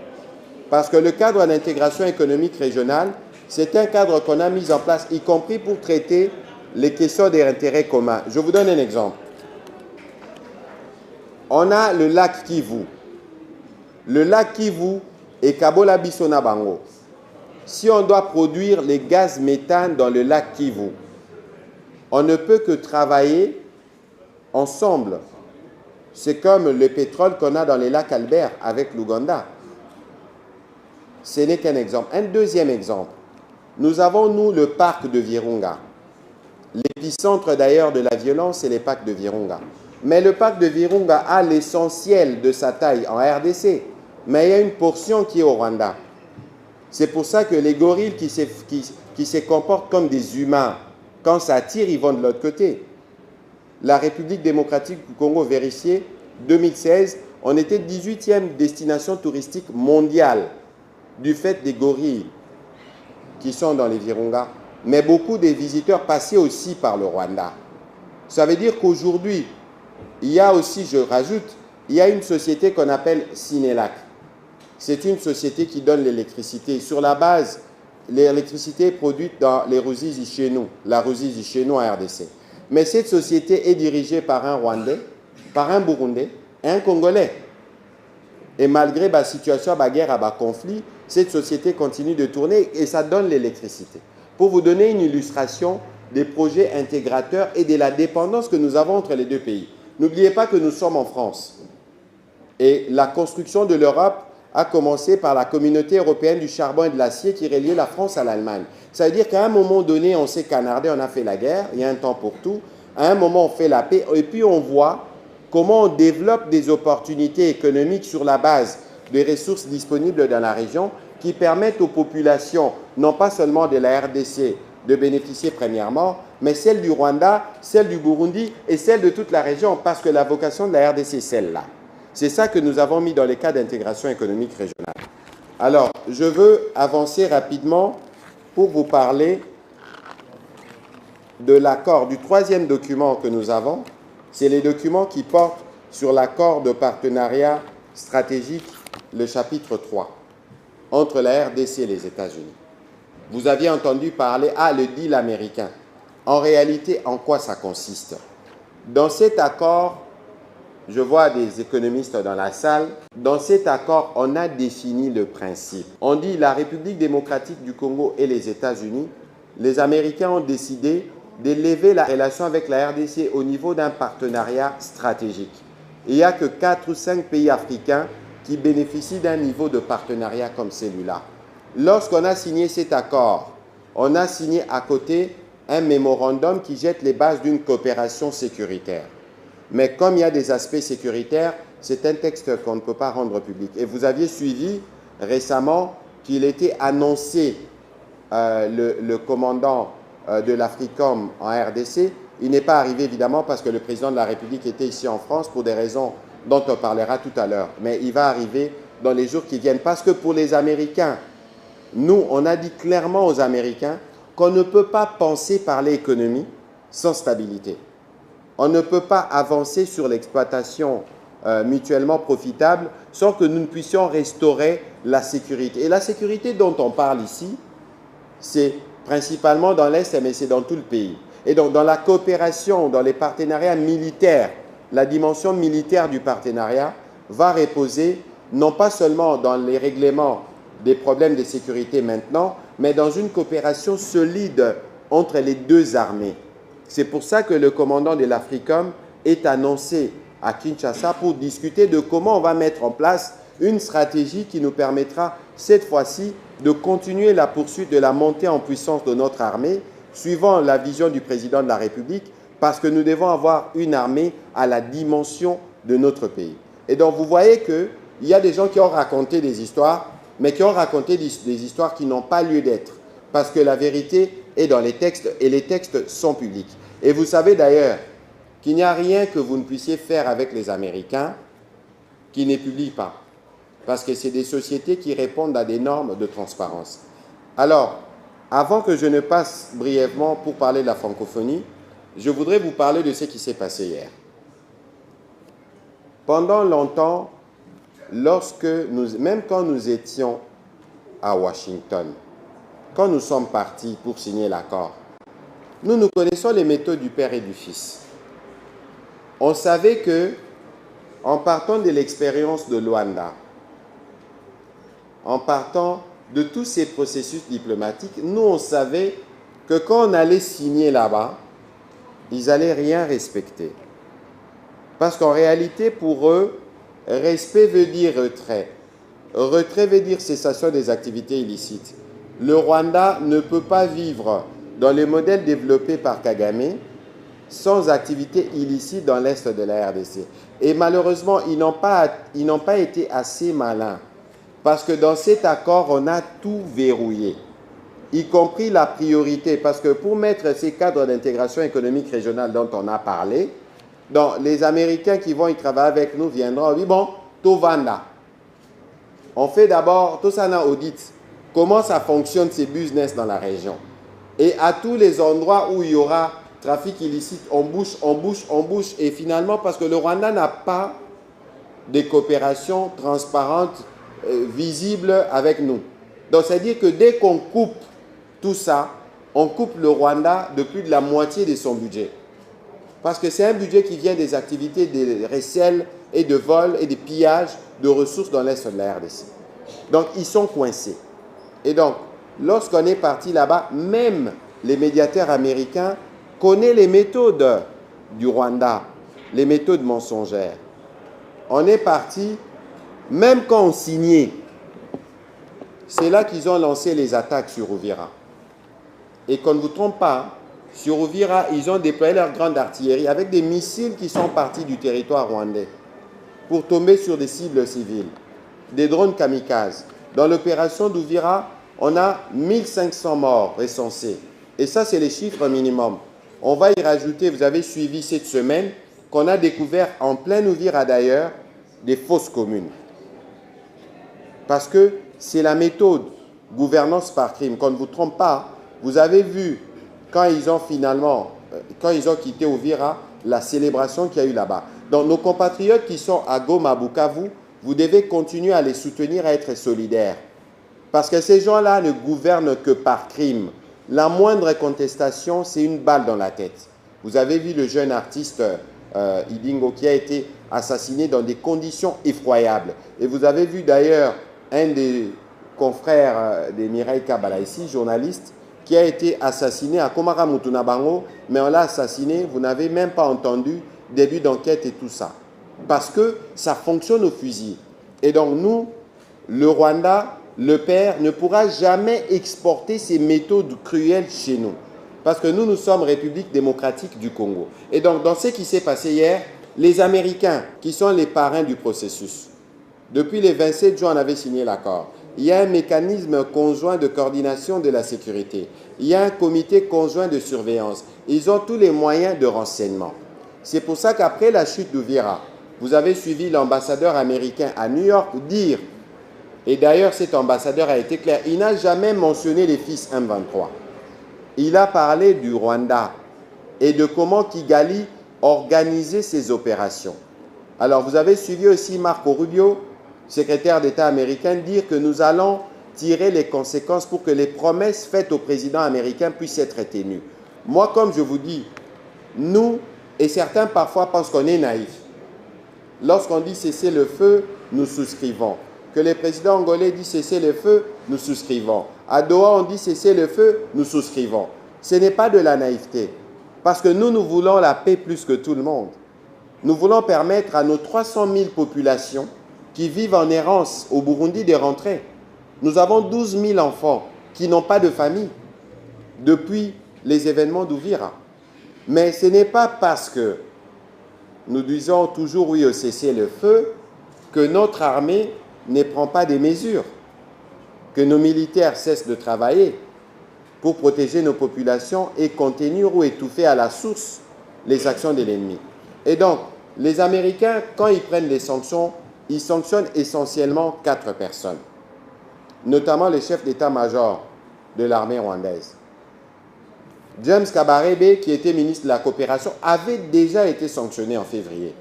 Parce que le cadre d'intégration économique régionale, c'est un cadre qu'on a mis en place, y compris pour traiter les questions des intérêts communs. Je vous donne un exemple. On a le lac Kivu. Le lac Kivu et Kabola Bissona Bango. Si on doit produire les gaz méthane dans le lac Kivu, on ne peut que travailler ensemble. C'est comme le pétrole qu'on a dans les lacs Albert avec l'Ouganda. Ce n'est qu'un exemple. Un deuxième exemple. Nous avons, nous, le parc de Virunga. L'épicentre d'ailleurs de la violence, c'est les parcs de Virunga. Mais le parc de Virunga a l'essentiel de sa taille en RDC. Mais il y a une portion qui est au Rwanda. C'est pour ça que les gorilles qui se comportent comme des humains, quand ça tire, ils vont de l'autre côté. La République démocratique du Congo, vérifié, 2016, on était 18e destination touristique mondiale du fait des gorilles qui sont dans les Virunga. Mais beaucoup des visiteurs passaient aussi par le Rwanda. Ça veut dire qu'aujourd'hui, il y a aussi, je rajoute, il y a une société qu'on appelle Sinelac. C'est une société qui donne l'électricité. Sur la base, l'électricité est produite dans les Ruzizi chez nous, la Ruzizi chez nous en RDC. Mais cette société est dirigée par un Rwandais, par un Burundais et un Congolais. Et malgré la situation, la guerre, le conflit, cette société continue de tourner et ça donne l'électricité. Pour vous donner une illustration des projets intégrateurs et de la dépendance que nous avons entre les deux pays. N'oubliez pas que nous sommes en France. Et la construction de l'Europe a commencé par la communauté européenne du charbon et de l'acier qui reliait la France à l'Allemagne. Ça veut dire qu'à un moment donné, on s'est canardé, on a fait la guerre, il y a un temps pour tout. À un moment, on fait la paix et puis on voit comment on développe des opportunités économiques sur la base des ressources disponibles dans la région qui permettent aux populations, non pas seulement de la RDC, de bénéficier premièrement, mais celle du Rwanda, celle du Burundi et celle de toute la région, parce que la vocation de la RDC est celle-là. C'est ça que nous avons mis dans les cas d'intégration économique régionale. Alors, je veux avancer rapidement pour vous parler de l'accord, du troisième document que nous avons. C'est les documents qui portent sur l'accord de partenariat stratégique, le chapitre 3, entre la RDC et les États-Unis. Vous aviez entendu parler, le deal américain. En réalité, en quoi ça consiste? Dans cet accord, je vois des économistes dans la salle, dans cet accord, on a défini le principe. On dit la République démocratique du Congo et les États-Unis, les Américains ont décidé d'élever la relation avec la RDC au niveau d'un partenariat stratégique. Il n'y a que 4 ou 5 pays africains qui bénéficient d'un niveau de partenariat comme celui-là. Lorsqu'on a signé cet accord, on a signé à côté un mémorandum qui jette les bases d'une coopération sécuritaire. Mais comme il y a des aspects sécuritaires, c'est un texte qu'on ne peut pas rendre public. Et vous aviez suivi récemment qu'il était annoncé, le commandant de l'Africom en RDC. Il n'est pas arrivé évidemment parce que le président de la République était ici en France pour des raisons dont on parlera tout à l'heure. Mais il va arriver dans les jours qui viennent. Parce que pour les Américains, nous, on a dit clairement aux Américains qu'on ne peut pas penser parler économie sans stabilité. On ne peut pas avancer sur l'exploitation mutuellement profitable sans que nous ne puissions restaurer la sécurité. Et la sécurité dont on parle ici, c'est principalement dans l'Est, mais c'est dans tout le pays. Et donc, dans la coopération, dans les partenariats militaires, la dimension militaire du partenariat va reposer non pas seulement dans les règlements des problèmes de sécurité maintenant, mais dans une coopération solide entre les deux armées. C'est pour ça que le commandant de l'Africom est annoncé à Kinshasa pour discuter de comment on va mettre en place une stratégie qui nous permettra cette fois-ci de continuer la poursuite de la montée en puissance de notre armée, suivant la vision du président de la République, parce que nous devons avoir une armée à la dimension de notre pays. Et donc vous voyez qu'il y a des gens qui ont raconté des histoires, mais qui ont raconté des histoires qui n'ont pas lieu d'être, parce que la vérité est dans les textes, et les textes sont publics. Et vous savez d'ailleurs qu'il n'y a rien que vous ne puissiez faire avec les Américains qui ne publient pas, parce que c'est des sociétés qui répondent à des normes de transparence. Alors, avant que je ne passe brièvement pour parler de la francophonie, je voudrais vous parler de ce qui s'est passé hier. Pendant longtemps, même quand nous étions à Washington, quand nous sommes partis pour signer l'accord, nous connaissons les méthodes du Père et du Fils. On savait que, en partant de l'expérience de Luanda, en partant de tous ces processus diplomatiques, nous, on savait que quand on allait signer là-bas, ils n'allaient rien respecter. Parce qu'en réalité, pour eux, respect veut dire retrait. Retrait veut dire cessation des activités illicites. Le Rwanda ne peut pas vivre dans les modèles développés par Kagame sans activité illicite dans l'Est de la RDC. Et malheureusement, ils n'ont pas été assez malins. Parce que dans cet accord, on a tout verrouillé, y compris la priorité. Parce que pour mettre ces cadres d'intégration économique régionale dont on a parlé, donc les Américains qui vont y travailler avec nous viendront, oui, bon, tout vanda. On fait d'abord, tout ça en audit, comment ça fonctionne ces business dans la région. Et à tous les endroits où il y aura trafic illicite, on bouche. Et finalement, parce que le Rwanda n'a pas des coopérations transparentes, visibles avec nous. Donc, c'est-à-dire que dès qu'on coupe tout ça, on coupe le Rwanda de plus de la moitié de son budget. Parce que c'est un budget qui vient des activités de recel et de vol et de pillage de ressources dans l'est de la RDC. Donc, ils sont coincés. Et donc, lorsqu'on est parti là-bas, même les médiateurs américains connaissent les méthodes du Rwanda, les méthodes mensongères. On est parti, même quand on signait, c'est là qu'ils ont lancé les attaques sur Uvira. Et qu'on ne vous trompe pas, sur Uvira, ils ont déployé leur grande artillerie avec des missiles qui sont partis du territoire rwandais pour tomber sur des cibles civiles, des drones kamikazes. Dans l'opération d'Uvira, on a 1500 morts recensés. Et ça, c'est les chiffres minimum. On va y rajouter, vous avez suivi cette semaine, qu'on a découvert en plein Uvira d'ailleurs, des fausses communes. Parce que c'est la méthode gouvernance par crime. Qu'on ne vous trompe pas, vous avez vu quand ils ont quitté Uvira, la célébration qu'il y a eu là-bas. Donc nos compatriotes qui sont à Goma, Bukavu, vous devez continuer à les soutenir, à être solidaires. Parce que ces gens-là ne gouvernent que par crime. La moindre contestation, c'est une balle dans la tête. Vous avez vu le jeune artiste Idingo qui a été assassiné dans des conditions effroyables. Et vous avez vu d'ailleurs un des confrères de Mireille Kabala ici, journaliste, qui a été assassiné à Komara Mutunabango, mais on l'a assassiné, vous n'avez même pas entendu début d'enquête et tout ça. Parce que ça fonctionne au fusil. Et donc nous, le Rwanda, le père, ne pourra jamais exporter ces méthodes cruelles chez nous. Parce que nous sommes République démocratique du Congo. Et donc dans ce qui s'est passé hier, les Américains, qui sont les parrains du processus, depuis le 27 juin, on avait signé l'accord. Il y a un mécanisme conjoint de coordination de la sécurité. Il y a un comité conjoint de surveillance. Ils ont tous les moyens de renseignement. C'est pour ça qu'après la chute d'Uvira, vous avez suivi l'ambassadeur américain à New York dire, et d'ailleurs cet ambassadeur a été clair, il n'a jamais mentionné les fils M23. Il a parlé du Rwanda et de comment Kigali organisait ses opérations. Alors vous avez suivi aussi Marco Rubio, secrétaire d'État américain, dire que nous allons tirer les conséquences pour que les promesses faites au président américain puissent être tenues. Moi, comme je vous dis, nous, et certains parfois pensent qu'on est naïfs. Lorsqu'on dit cesser le feu, nous souscrivons. Que le président angolais dit cesser le feu, nous souscrivons. À Doha, on dit cesser le feu, nous souscrivons. Ce n'est pas de la naïveté. Parce que nous voulons la paix plus que tout le monde. Nous voulons permettre à nos 300 000 populations qui vivent en errance au Burundi de rentrer. Nous avons 12 000 enfants qui n'ont pas de famille depuis les événements d'Uvira. Mais ce n'est pas parce que nous disons toujours oui au cessez-le-feu que notre armée ne prend pas des mesures, que nos militaires cessent de travailler pour protéger nos populations et contenir ou étouffer à la source les actions de l'ennemi. Et donc, les Américains, quand ils prennent des sanctions, ils sanctionnent essentiellement 4 personnes, notamment le chef d'état-major de l'armée rwandaise. James Kabarebe, qui était ministre de la coopération, avait déjà été sanctionné en février.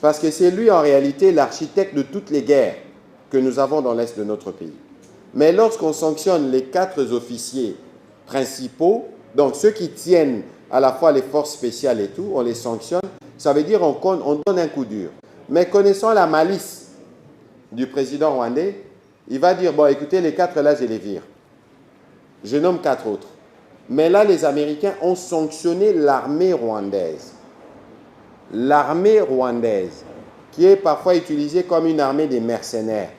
Parce que c'est lui, en réalité, l'architecte de toutes les guerres que nous avons dans l'est de notre pays. Mais lorsqu'on sanctionne les 4 officiers principaux, donc ceux qui tiennent à la fois les forces spéciales et tout, on les sanctionne, ça veut dire on donne un coup dur. Mais connaissant la malice du président rwandais, il va dire, bon, écoutez, les 4 là, je les vire. Je nomme 4 autres. Mais là, les Américains ont sanctionné l'armée rwandaise. L'armée rwandaise, qui est parfois utilisée comme une armée des mercenaires.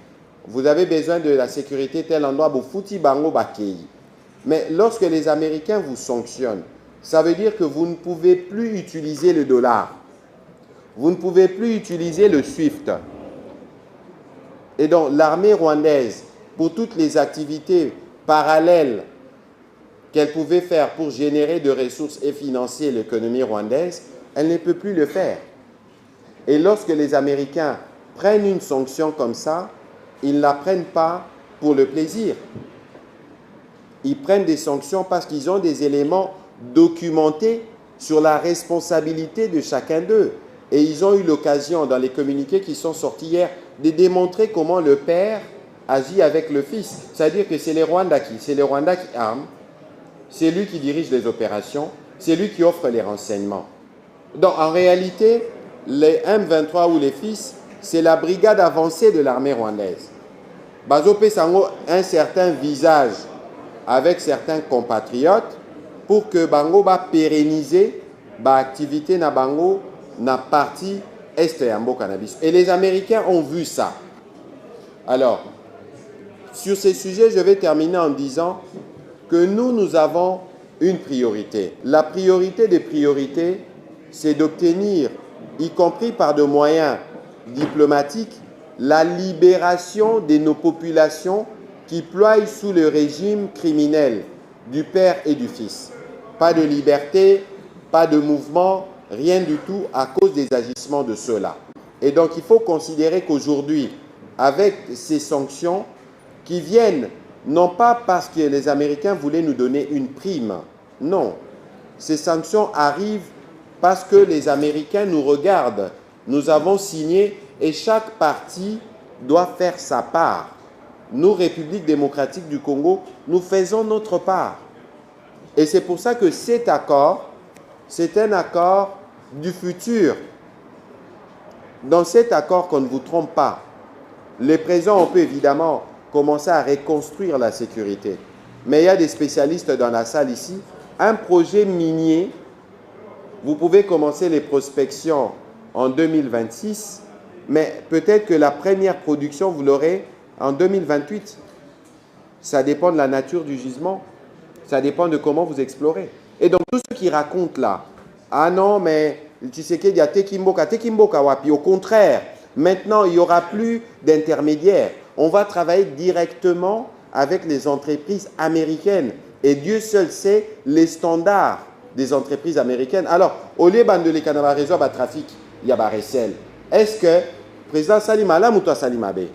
Vous avez besoin de la sécurité tel endroit, Boufuti Bango Bakei. Mais lorsque les Américains vous sanctionnent, ça veut dire que vous ne pouvez plus utiliser le dollar. Vous ne pouvez plus utiliser le SWIFT. Et donc, l'armée rwandaise, pour toutes les activités parallèles qu'elle pouvait faire pour générer de ressources et financer l'économie rwandaise, elle ne peut plus le faire. Et lorsque les Américains prennent une sanction comme ça, ils ne la prennent pas pour le plaisir. Ils prennent des sanctions parce qu'ils ont des éléments documentés sur la responsabilité de chacun d'eux. Et ils ont eu l'occasion, dans les communiqués qui sont sortis hier, de démontrer comment le père agit avec le fils. C'est-à-dire que c'est les Rwandais qui arment, c'est lui qui dirige les opérations, c'est lui qui offre les renseignements. Donc en réalité, les M23 ou les fils, c'est la brigade avancée de l'armée rwandaise. Bazopé Sango un certain visage avec certains compatriotes pour que Bango va pérenniser l'activité na Bango na partie est et Ambo Cannabis. Et les Américains ont vu ça. Alors, sur ces sujets, je vais terminer en disant que nous avons une priorité. La priorité des priorités, c'est d'obtenir, y compris par des moyens diplomatiques, la libération de nos populations qui ploient sous le régime criminel du père et du fils. Pas de liberté, pas de mouvement, rien du tout à cause des agissements de ceux-là. Et donc il faut considérer qu'aujourd'hui, avec ces sanctions qui viennent, non pas parce que les Américains voulaient nous donner une prime, non. Ces sanctions arrivent parce que les Américains nous regardent. Nous avons signé et chaque parti doit faire sa part. Nous, République démocratique du Congo, nous faisons notre part. Et c'est pour ça que cet accord, c'est un accord du futur. Dans cet accord, qu'on ne vous trompe pas, les présents, on peut évidemment commencer à reconstruire la sécurité. Mais il y a des spécialistes dans la salle ici. Un projet minier, vous pouvez commencer les prospections en 2026, mais peut-être que la première production, vous l'aurez en 2028. Ça dépend de la nature du gisement. Ça dépend de comment vous explorez. Et donc, tous ceux qui racontent là, ah non, mais tu sais qu'il y a Tekimboka Wapi. Au contraire, maintenant, il n'y aura plus d'intermédiaires. On va travailler directement avec les entreprises américaines. Et Dieu seul sait les standards des entreprises américaines. Alors, au lieu de les canaux réseau à trafic, il y a Baressel. Est-ce que le président Salim Alam ou toi Salim Abe?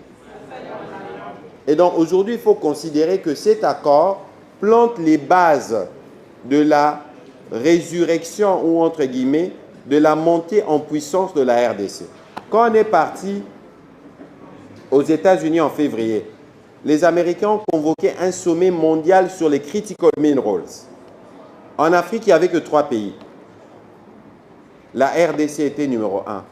Et donc, aujourd'hui, il faut considérer que cet accord plante les bases de la résurrection ou, entre guillemets, de la montée en puissance de la RDC. Quand on est parti aux États-Unis en février, les Américains ont convoqué un sommet mondial sur les critical minerals. En Afrique, il n'y avait que 3 pays. La RDC était numéro 1.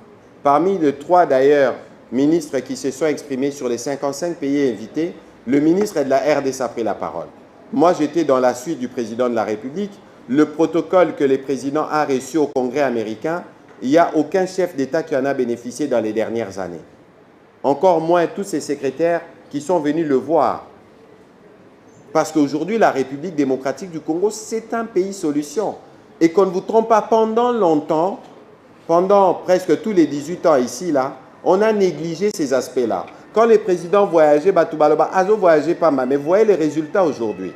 Parmi les 3, d'ailleurs, ministres qui se sont exprimés sur les 55 pays invités, le ministre de la RDC a pris la parole. Moi, j'étais dans la suite du président de la République. Le protocole que le président a reçu au Congrès américain, il n'y a aucun chef d'État qui en a bénéficié dans les dernières années. Encore moins tous ces secrétaires qui sont venus le voir. Parce qu'aujourd'hui, la République démocratique du Congo, c'est un pays solution. Et qu'on ne vous trompe pas, pendant longtemps, pendant presque tous les 18 ans ici, là, on a négligé ces aspects-là. Quand les présidents voyageaient, Batubaloba, Azo voyageait pas mal, mais voyez les résultats aujourd'hui.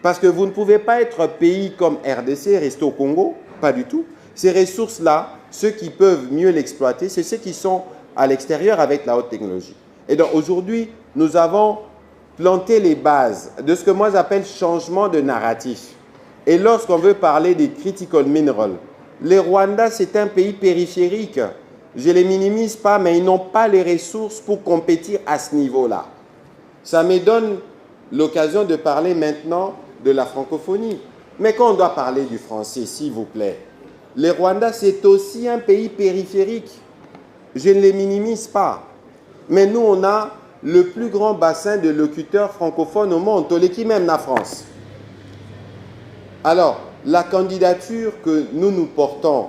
Parce que vous ne pouvez pas être un pays comme RDC, rester au Congo, pas du tout. Ces ressources-là, ceux qui peuvent mieux l'exploiter, c'est ceux qui sont à l'extérieur avec la haute technologie. Et donc aujourd'hui, nous avons planté les bases de ce que moi j'appelle changement de narratif. Et lorsqu'on veut parler des critical minerals, les Rwandais, c'est un pays périphérique. Je ne les minimise pas, mais ils n'ont pas les ressources pour compétir à ce niveau-là. Ça me donne l'occasion de parler maintenant de la francophonie. Mais quand on doit parler du français, s'il vous plaît, les Rwandais, c'est aussi un pays périphérique. Je ne les minimise pas. Mais nous, on a le plus grand bassin de locuteurs francophones au monde, Toleki même la France. Alors, la candidature que nous portons,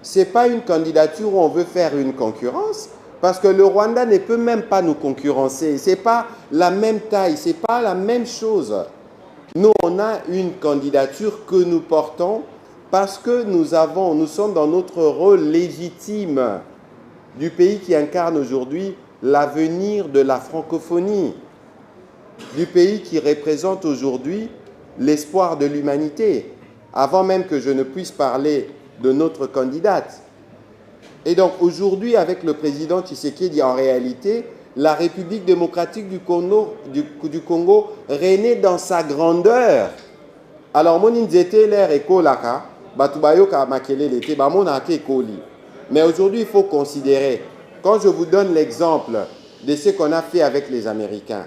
ce n'est pas une candidature où on veut faire une concurrence, parce que le Rwanda ne peut même pas nous concurrencer. Ce n'est pas la même taille, ce n'est pas la même chose. Nous, on a une candidature que nous portons parce que nous sommes dans notre rôle légitime du pays qui incarne aujourd'hui l'avenir de la francophonie, du pays qui représente aujourd'hui l'espoir de l'humanité, avant même que je ne puisse parler de notre candidate. Et donc aujourd'hui, avec le président Tshisekedi, en réalité, la République démocratique du Congo renaît dans sa grandeur. Alors, mon inzete l'air écolaka, batubayo ka makele l'été, ba mon ake écoli. Mais aujourd'hui, il faut considérer, quand je vous donne l'exemple de ce qu'on a fait avec les Américains,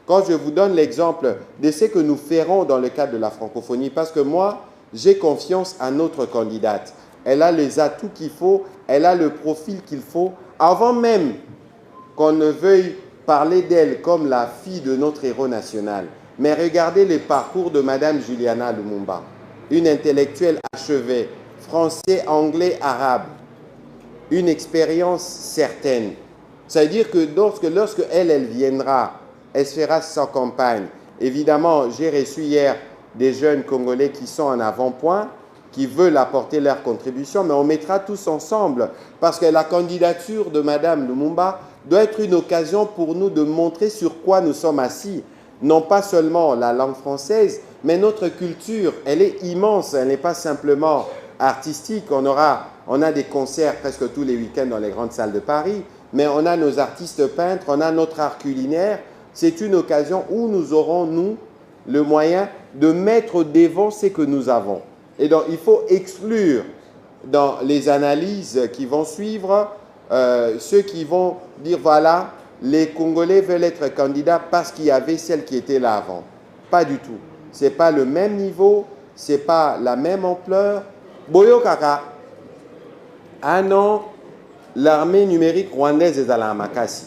quand je vous donne l'exemple de ce que nous ferons dans le cadre de la francophonie, parce que moi, j'ai confiance à notre candidate. Elle a les atouts qu'il faut, elle a le profil qu'il faut, avant même qu'on ne veuille parler d'elle comme la fille de notre héros national. Mais regardez le parcours de Madame Juliana Lumumba, une intellectuelle achevée, français, anglais, arabe, une expérience certaine. Ça veut dire que lorsque elle viendra, elle fera sa campagne. Évidemment, j'ai reçu hier des jeunes Congolais qui sont en avant-point, qui veulent apporter leur contribution, mais on mettra tous ensemble, parce que la candidature de Madame Lumumba doit être une occasion pour nous de montrer sur quoi nous sommes assis. Non pas seulement la langue française, mais notre culture, elle est immense, elle n'est pas simplement artistique. On a des concerts presque tous les week-ends dans les grandes salles de Paris, mais on a nos artistes peintres, on a notre art culinaire. C'est une occasion où nous aurons, nous, le moyen de mettre devant ce que nous avons. Et donc, il faut exclure dans les analyses qui vont suivre ceux qui vont dire, voilà, les Congolais veulent être candidats parce qu'il y avait celle qui était là avant. Pas du tout. Ce n'est pas le même niveau, ce n'est pas la même ampleur. Boyo Kaka, un an, l'armée numérique rwandaise est à la Makassi.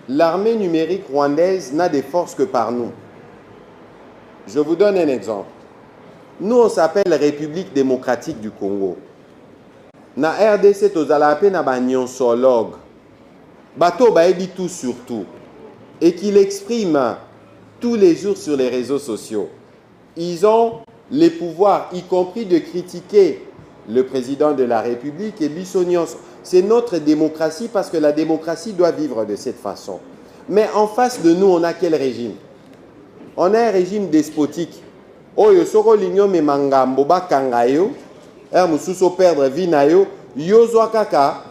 L'armée numérique rwandaise n'a des forces que par nous. Je vous donne un exemple. Nous, on s'appelle République démocratique du Congo. Na RDC, tozalape na ba nyonsologue. Bato baebi tout sur tout. Et qu'il exprime tous les jours sur les réseaux sociaux. Ils ont les pouvoirs, y compris de critiquer le président de la République et Bissonios. C'est notre démocratie parce que la démocratie doit vivre de cette façon. Mais en face de nous, on a quel régime? On a un régime despotique. Oyo soko linyo me mangambo bakanga yo, mususo perdre vie na yo, yozwa kaka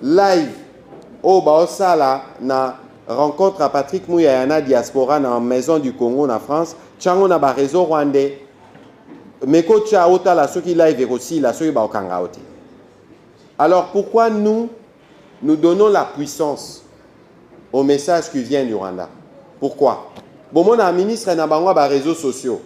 live o baosala na rencontre à Patrick Mouyayana diaspora na maison du Congo na France, chango na ba réseau rwandais. Meko cha ota la soki live aussi la soki ba okanga ote. Alors pourquoi nous donnons la puissance au message qui vient du Rwanda? Pourquoi? Bon, mon ministre n'a pas de réseaux sociaux.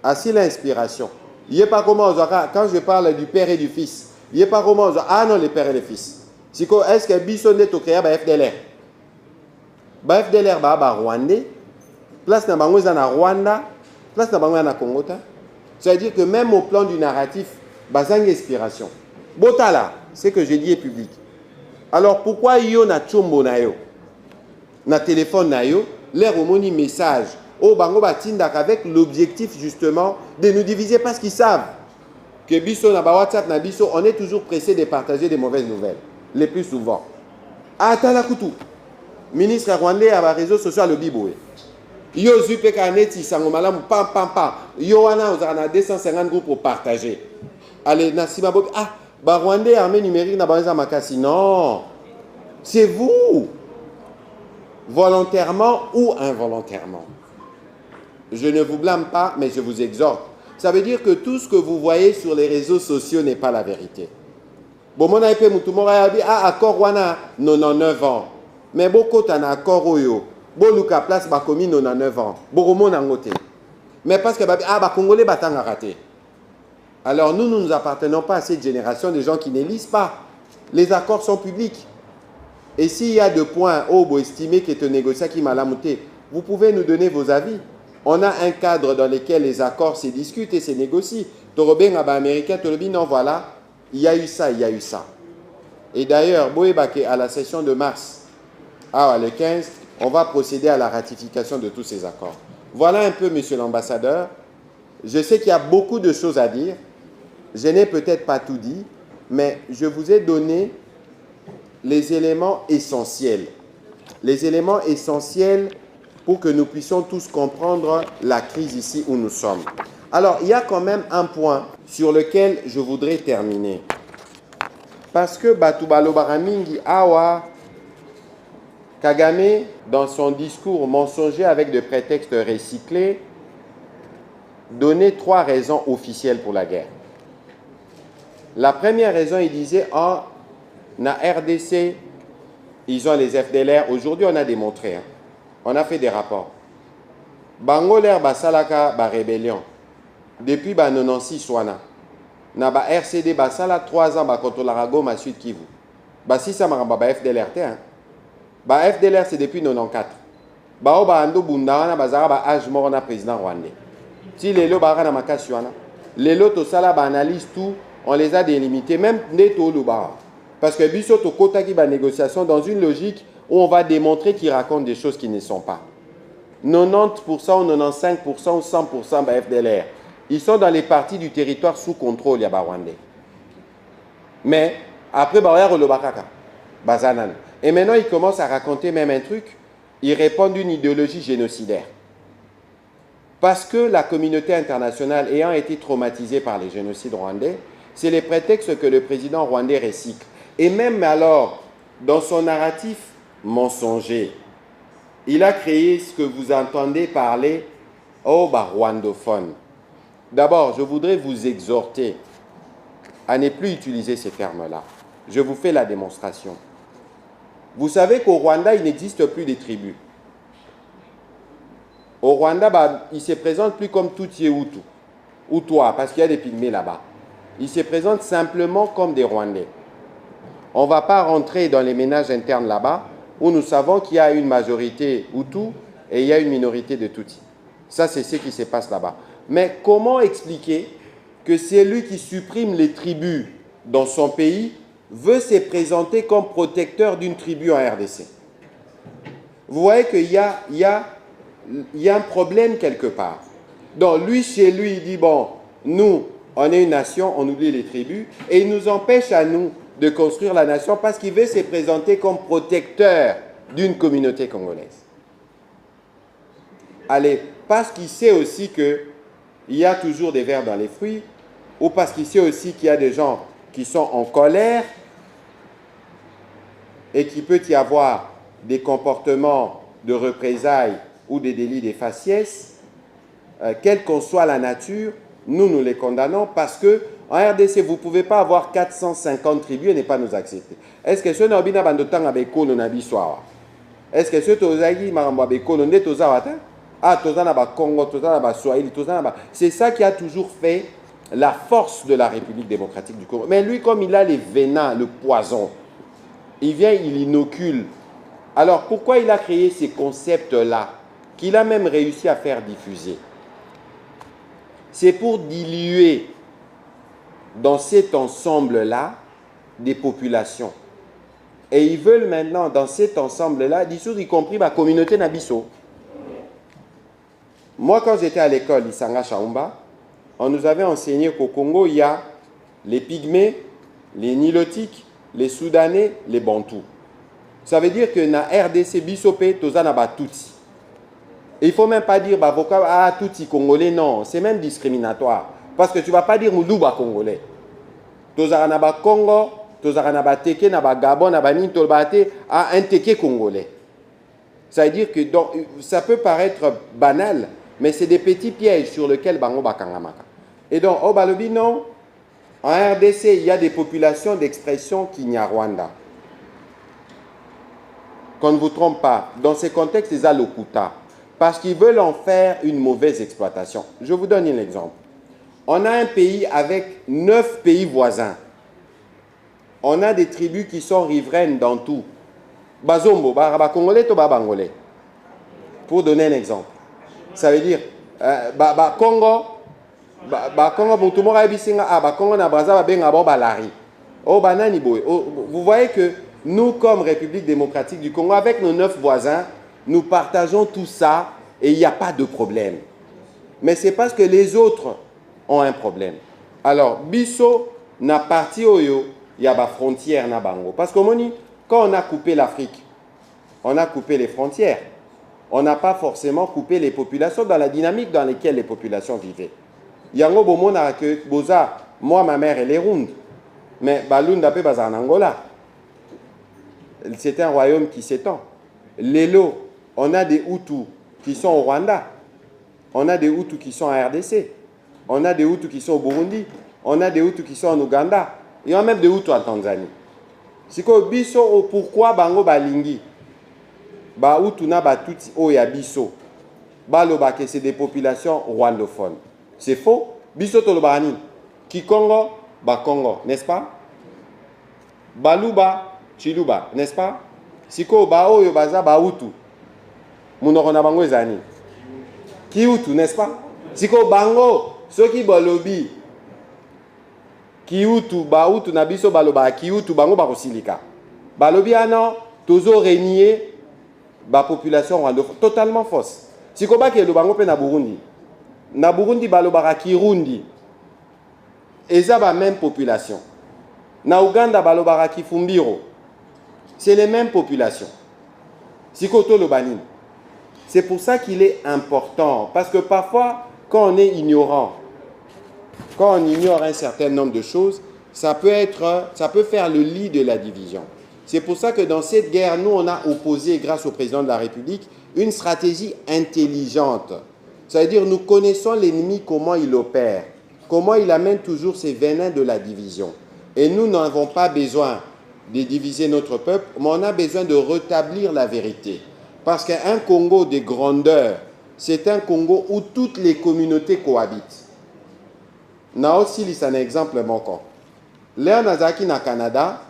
Assis l'inspiration. Il n'y a pas comment, quand je parle du père et du fils, il n'y a pas comment, ah non, les pères et les fils. Est-ce que Bissonne est au créa FDLR? FDLR est Rwandais, place na bango na Rwanda, place na bango na Congo. C'est-à-dire que même au plan du narratif, bazang inspiration. Botala, c'est que je dis est public. Alors pourquoi yo na chombo na yo, na téléphone na yo, l'air au moni message au bango batindak avec l'objectif justement de nous diviser parce qu'ils savent que biso na ba WhatsApp na biso, on est toujours pressé de partager des mauvaises nouvelles, les plus souvent. Atala kutu, ministre rwandais à ba réseaux sociaux le biboé. Yo zupe kaneti sango malamu pam pam pam. Yo wana ozana 250 groupes pour partager. Allez na simabok ba rwandais armée numérique na banza makasi. Non. C'est vous. Volontairement ou involontairement. Je ne vous blâme pas, mais je vous exhorte. Ça veut dire que tout ce que vous voyez sur les réseaux sociaux n'est pas la vérité. Bon, mon aïpe moutoumora a dit, accord wana 99 ans. Mais beaucoup t'en accord oyo. Bon, Luka place ba commis 99 ans. Boromo nangote. Mais parce que ba Congolais batang a raté. Alors nous ne nous appartenons pas à cette génération de gens qui ne lisent pas. Les accords sont publics. Et s'il y a des points vous estimez que tu négocies qui m'a lamouté, vous pouvez nous donner vos avis. On a un cadre dans lequel les accords se discutent et se négocient. Torobé américain, Torobi, non, voilà, il y a eu ça, il y a eu ça. Et d'ailleurs, Boébake, à la session de mars, le 15, on va procéder à la ratification de tous ces accords. Voilà un peu, monsieur l'ambassadeur. Je sais qu'il y a beaucoup de choses à dire. Je n'ai peut-être pas tout dit, mais je vous ai donné les éléments essentiels. Les éléments essentiels pour que nous puissions tous comprendre la crise ici où nous sommes. Alors, il y a quand même un point sur lequel je voudrais terminer. Parce que Batubalo Baramingi Awa Kagame, dans son discours mensonger avec des prétextes recyclés, donnait 3 raisons officielles pour la guerre. La première raison, il disait, en RDC, ils ont les FDLR. Aujourd'hui, on a démontré, hein. On a fait des rapports. Bangoler, Basalaka, rébellion. Depuis 96, wana. Na ba RCD, Basala, 3 ans, contre l'Arago, ma Sud Kivu. Si ça m'a FDLR, hein. FDLR, c'est depuis 94. Oba ando bundawana, bazara, âge mort, na président rwandais. Si les lots, barana, makasuana. Les lots, tout ça, là, analyse tout, on les a délimités, même neto, le bar. Parce que Bissot, au quota qui va négociation dans une logique où on va démontrer qu'ils racontent des choses qui ne sont pas. 90% ou 95% ou 100% FDLR. Ils sont dans les parties du territoire sous contrôle, Yaba Rwandais. Mais, après, et maintenant, ils commencent à raconter même un truc. Ils répondent d'une idéologie génocidaire. Parce que la communauté internationale ayant été traumatisée par les génocides rwandais, c'est les prétextes que le président rwandais recycle. Et même alors, dans son narratif mensonger, il a créé ce que vous entendez parler rwandophone. D'abord, je voudrais vous exhorter à ne plus utiliser ces termes-là. Je vous fais la démonstration. Vous savez qu'au Rwanda, il n'existe plus de tribus. Au Rwanda, il ne se présente plus comme Tutsi et Hutu, ou toi, parce qu'il y a des pygmées là-bas. Il se présente simplement comme des Rwandais. On ne va pas rentrer dans les ménages internes là-bas, où nous savons qu'il y a une majorité Hutu et il y a une minorité de Tutsi. Ça, c'est ce qui se passe là-bas. Mais comment expliquer que c'est lui qui supprime les tribus dans son pays veut se présenter comme protecteur d'une tribu en RDC? Vous voyez qu'il y a un problème quelque part. Donc lui, chez lui, il dit, bon, nous, on est une nation, on oublie les tribus, et il nous empêche à nous de construire la nation parce qu'il veut se présenter comme protecteur d'une communauté congolaise. Allez, parce qu'il sait aussi qu'il y a toujours des vers dans les fruits, ou parce qu'il sait aussi qu'il y a des gens qui sont en colère et qu'il peut y avoir des comportements de représailles ou des délits de faciès, quelle qu'en soit la nature, nous les condamnons parce que en RDC, vous ne pouvez pas avoir 450 tribus et ne pas nous accepter. Est-ce que ce n'est pas bandotang avec nous n'abissoir? Est-ce que ce n'est pas avec nous c'est ça qui a toujours fait la force de la République démocratique du Congo. Mais lui, comme il a les vénins, le poison, il vient, il inocule. Alors, pourquoi il a créé ces concepts-là, qu'il a même réussi à faire diffuser? C'est pour diluer dans cet ensemble-là des populations. Et ils veulent maintenant, dans cet ensemble-là, dissoudre, y compris la communauté Nabiso. Moi, quand j'étais à l'école, Isanga Chaumba, on nous avait enseigné qu'au Congo, il y a les Pygmées, les Nilotiques, les Soudanais, les Bantous. Ça veut dire que dans la RDC, Bissopé, Tozana ba Tutsi. Et il ne faut même pas dire, Tutsi Congolais, non, c'est même discriminatoire. Parce que tu ne vas pas dire Moulouba Congolais. Tozana ba Congo, Tozana ba Teke, na ba Gabon, na ba Nintolbate, un Teke Congolais. Ça veut dire que donc, ça peut paraître banal, mais c'est des petits pièges sur lesquels Bango Bakangamaka. Et donc, au Balobi, non, en RDC, il y a des populations d'expression Kinyarwanda. Qu'on ne vous trompe pas, dans ces contextes, ils ont l'Okuta, parce qu'ils veulent en faire une mauvaise exploitation. Je vous donne un exemple. On a un pays avec 9 pays voisins. On a des tribus qui sont riveraines dans tout. Bazombo, Congolais, Toba Bangolais. Pour donner un exemple. Ça veut dire, Congo, Congo, Congo na Braza, Balari. Vous voyez que nous, comme République démocratique du Congo, avec nos 9 voisins, nous partageons tout ça et il n'y a pas de problème. Mais c'est parce que les autres ont un problème. Alors, Bisso n'a parti Oyo, il y a des frontières na Bango. Parce que quand on a coupé l'Afrique, on a coupé les frontières. On n'a pas forcément coupé les populations dans la dynamique dans laquelle les populations vivaient. Yango Bomona que Boza, moi ma mère elle est ronde, mais Balunda pe baza en Angola. C'est un royaume qui s'étend. Lélo, on a des Hutus qui sont au Rwanda, on a des Hutus qui sont en RDC, on a des Hutus qui sont au Burundi, on a des Hutus qui sont en Ouganda, Il y a même de Hutu en Tanzanie. Si ko biso pourquoi bango balingi ba Hutu na ba Tutsi o ya biso baloba que c'est des populations rwandophones. C'est faux. Biso toloba nini? Kikongo ba Congo, n'est-ce pas? Baluba Chiluba, n'est-ce pas? Siko ba oyo baza ba Hutu. Munoko na bango ezani. Ki Hutu, n'est-ce pas? Siko bango soki balobi Ki Hutu ba Hutu na biso baloba Ki Hutu bango ba kosilika. Balobi ano tozo renier ba population rwandophone totalement fausse. Siko ba ke lo bango pe na Burundi. Na Burundi baloba Kirundi. Eza ba même population. Na Uganda baloba Kifumbiro. C'est les mêmes populations. Siko to lo banine. C'est pour ça qu'il est important parce que parfois quand on est ignorant, quand on ignore un certain nombre de choses, ça peut faire le lit de la division. C'est pour ça que dans cette guerre, nous, on a opposé, grâce au président de la République, une stratégie intelligente. Ça veut dire nous connaissons l'ennemi, comment il opère, comment il amène toujours ces venins de la division. Et nous n'avons pas besoin de diviser notre peuple, mais on a besoin de rétablir la vérité. Parce qu'un Congo de grandeur, c'est un Congo où toutes les communautés cohabitent. Na aussi, c'est un exemple manquant. Léa Nazaki na Canada,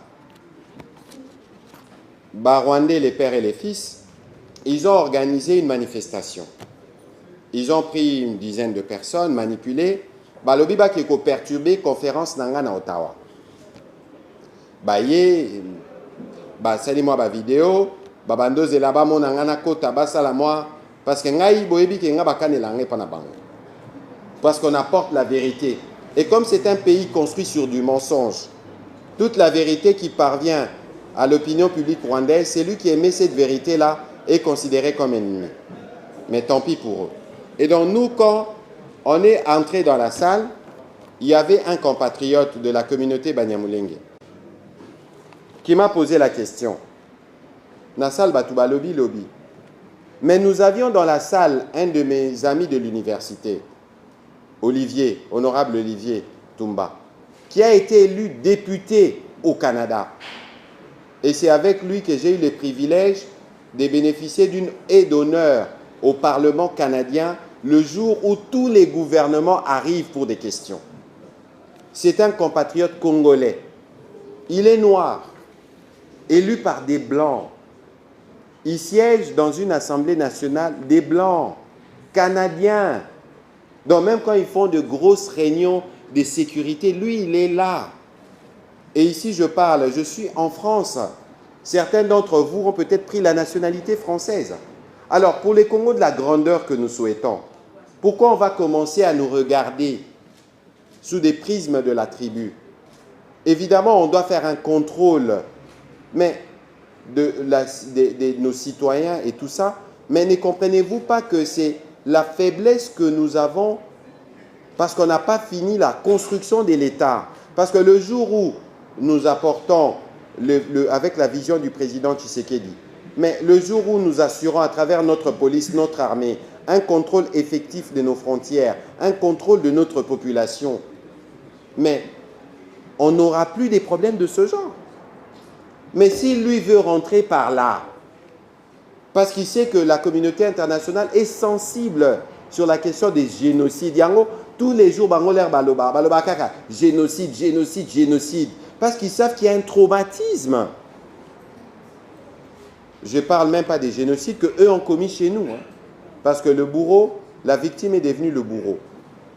Rwandais, les pères et les fils, ils ont organisé une manifestation. Ils ont pris une dizaine de personnes, manipulées. Balobi ba qui perturbé conférence nanga na Ottawa. Sali moi vidéo, bandoze là-bas mon nanga kota basala moi parce que ngai boyebi ke nga bakane langé pana bango. Parce qu'on apporte la vérité. Et comme c'est un pays construit sur du mensonge, toute la vérité qui parvient à l'opinion publique rwandaise, c'est lui qui émet cette vérité-là est considéré comme ennemi. Mais tant pis pour eux. Et donc nous, quand on est entré dans la salle, il y avait un compatriote de la communauté Banyamulenge qui m'a posé la question. Na salle Batouba lobby. Mais nous avions dans la salle un de mes amis de l'université, Olivier, honorable Olivier Toumba, qui a été élu député au Canada. Et c'est avec lui que j'ai eu le privilège de bénéficier d'une aide d'honneur au Parlement canadien le jour où tous les gouvernements arrivent pour des questions. C'est un compatriote congolais. Il est noir, élu par des blancs. Il siège dans une assemblée nationale des blancs, canadiens. Donc même quand ils font de grosses réunions de sécurité, lui, il est là. Et ici, je parle, je suis en France. Certains d'entre vous ont peut-être pris la nationalité française. Alors, pour les Congos de la grandeur que nous souhaitons, pourquoi on va commencer à nous regarder sous des prismes de la tribu? Évidemment, on doit faire un contrôle, mais de nos citoyens et tout ça. Mais ne comprenez-vous pas que c'est la faiblesse que nous avons parce qu'on n'a pas fini la construction de l'État? Parce que le jour où nous apportons, avec la vision du président Tshisekedi, mais le jour où nous assurons à travers notre police, notre armée, un contrôle effectif de nos frontières, un contrôle de notre population, mais on n'aura plus des problèmes de ce genre. Mais s'il lui veut rentrer par là, parce qu'il sait que la communauté internationale est sensible sur la question des génocides. Yango, tous les jours, baloba kaka, génocide, génocide, génocide. Parce qu'ils savent qu'il y a un traumatisme. Je ne parle même pas des génocides qu'eux ont commis chez nous. Hein. Parce que le bourreau, la victime est devenue le bourreau.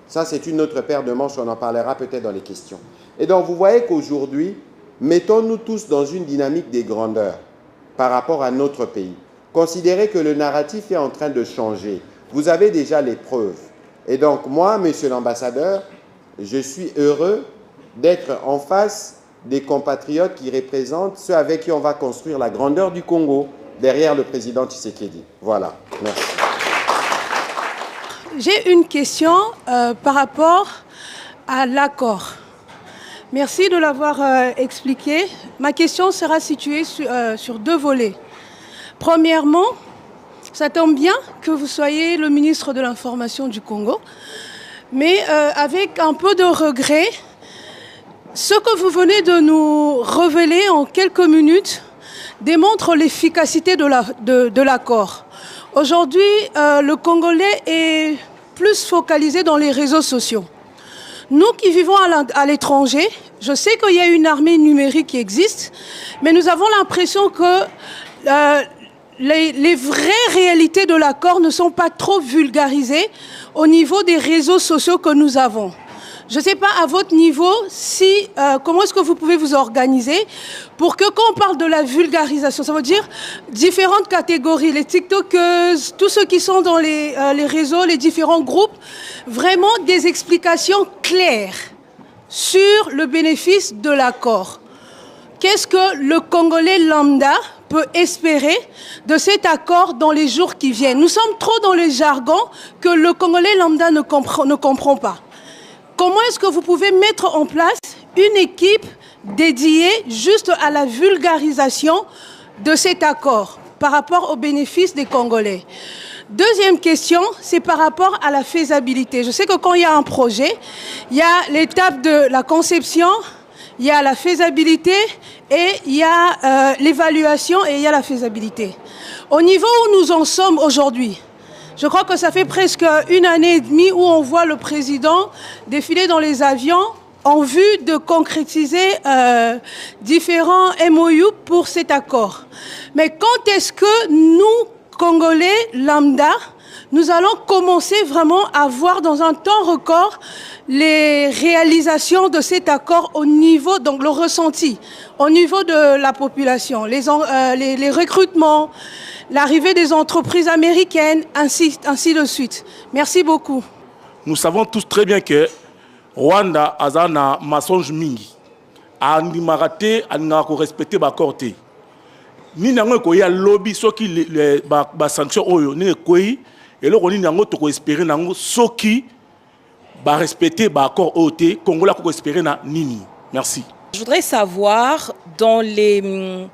Ça, c'est une autre paire de manches, on en parlera peut-être dans les questions. Et donc, vous voyez qu'aujourd'hui, mettons-nous tous dans une dynamique des grandeurs par rapport à notre pays. Considérez que le narratif est en train de changer. Vous avez déjà les preuves. Et donc, moi, monsieur l'ambassadeur, je suis heureux d'être en face des compatriotes qui représentent ceux avec qui on va construire la grandeur du Congo derrière le président Tshisekedi. Voilà. Merci. J'ai une question par rapport à l'accord. Merci de l'avoir expliqué. Ma question sera située sur deux volets. Premièrement, ça tombe bien que vous soyez le ministre de l'Information du Congo, mais avec un peu de regret, Ce que vous venez de nous révéler en quelques minutes démontre l'efficacité de l'accord. Aujourd'hui, le Congolais est plus focalisé dans les réseaux sociaux. Nous qui vivons à l'étranger, je sais qu'il y a une armée numérique qui existe, mais nous avons l'impression que les vraies réalités de l'accord ne sont pas trop vulgarisées au niveau des réseaux sociaux que nous avons. Je ne sais pas à votre niveau comment est-ce que vous pouvez vous organiser pour que quand on parle de la vulgarisation, ça veut dire différentes catégories, les TikTokeuses, tous ceux qui sont dans les réseaux, les différents groupes, vraiment des explications claires sur le bénéfice de l'accord. Qu'est-ce que le Congolais lambda peut espérer de cet accord dans les jours qui viennent? Nous sommes trop dans les jargons que le Congolais lambda ne comprend pas. Comment est-ce que vous pouvez mettre en place une équipe dédiée juste à la vulgarisation de cet accord par rapport aux bénéfices des Congolais? Deuxième question, c'est par rapport à la faisabilité. Je sais que quand il y a un projet, il y a l'étape de la conception, il y a la faisabilité et il y a l'évaluation et il y a la faisabilité. Au niveau où nous en sommes aujourd'hui, je crois que ça fait presque 1 année et demie où on voit le président défiler dans les avions en vue de concrétiser différents MOU pour cet accord. Mais quand est-ce que nous, Congolais lambda, nous allons commencer vraiment à voir dans un temps record les réalisations de cet accord au niveau, donc le ressenti, au niveau de la population, les recrutements, l'arrivée des entreprises américaines, ainsi de suite. Merci beaucoup. Nous savons tous très bien que Rwanda a un mensonge mingi. A marate, a respecté l'accord. Ni n'ango ko ya lobby soki les sanctions oyo ni koyi et le roni n'ango to ko espérer n'ango soki ba respecter l'accord OT Congola ko espérer na nini. Merci. Je voudrais savoir dans les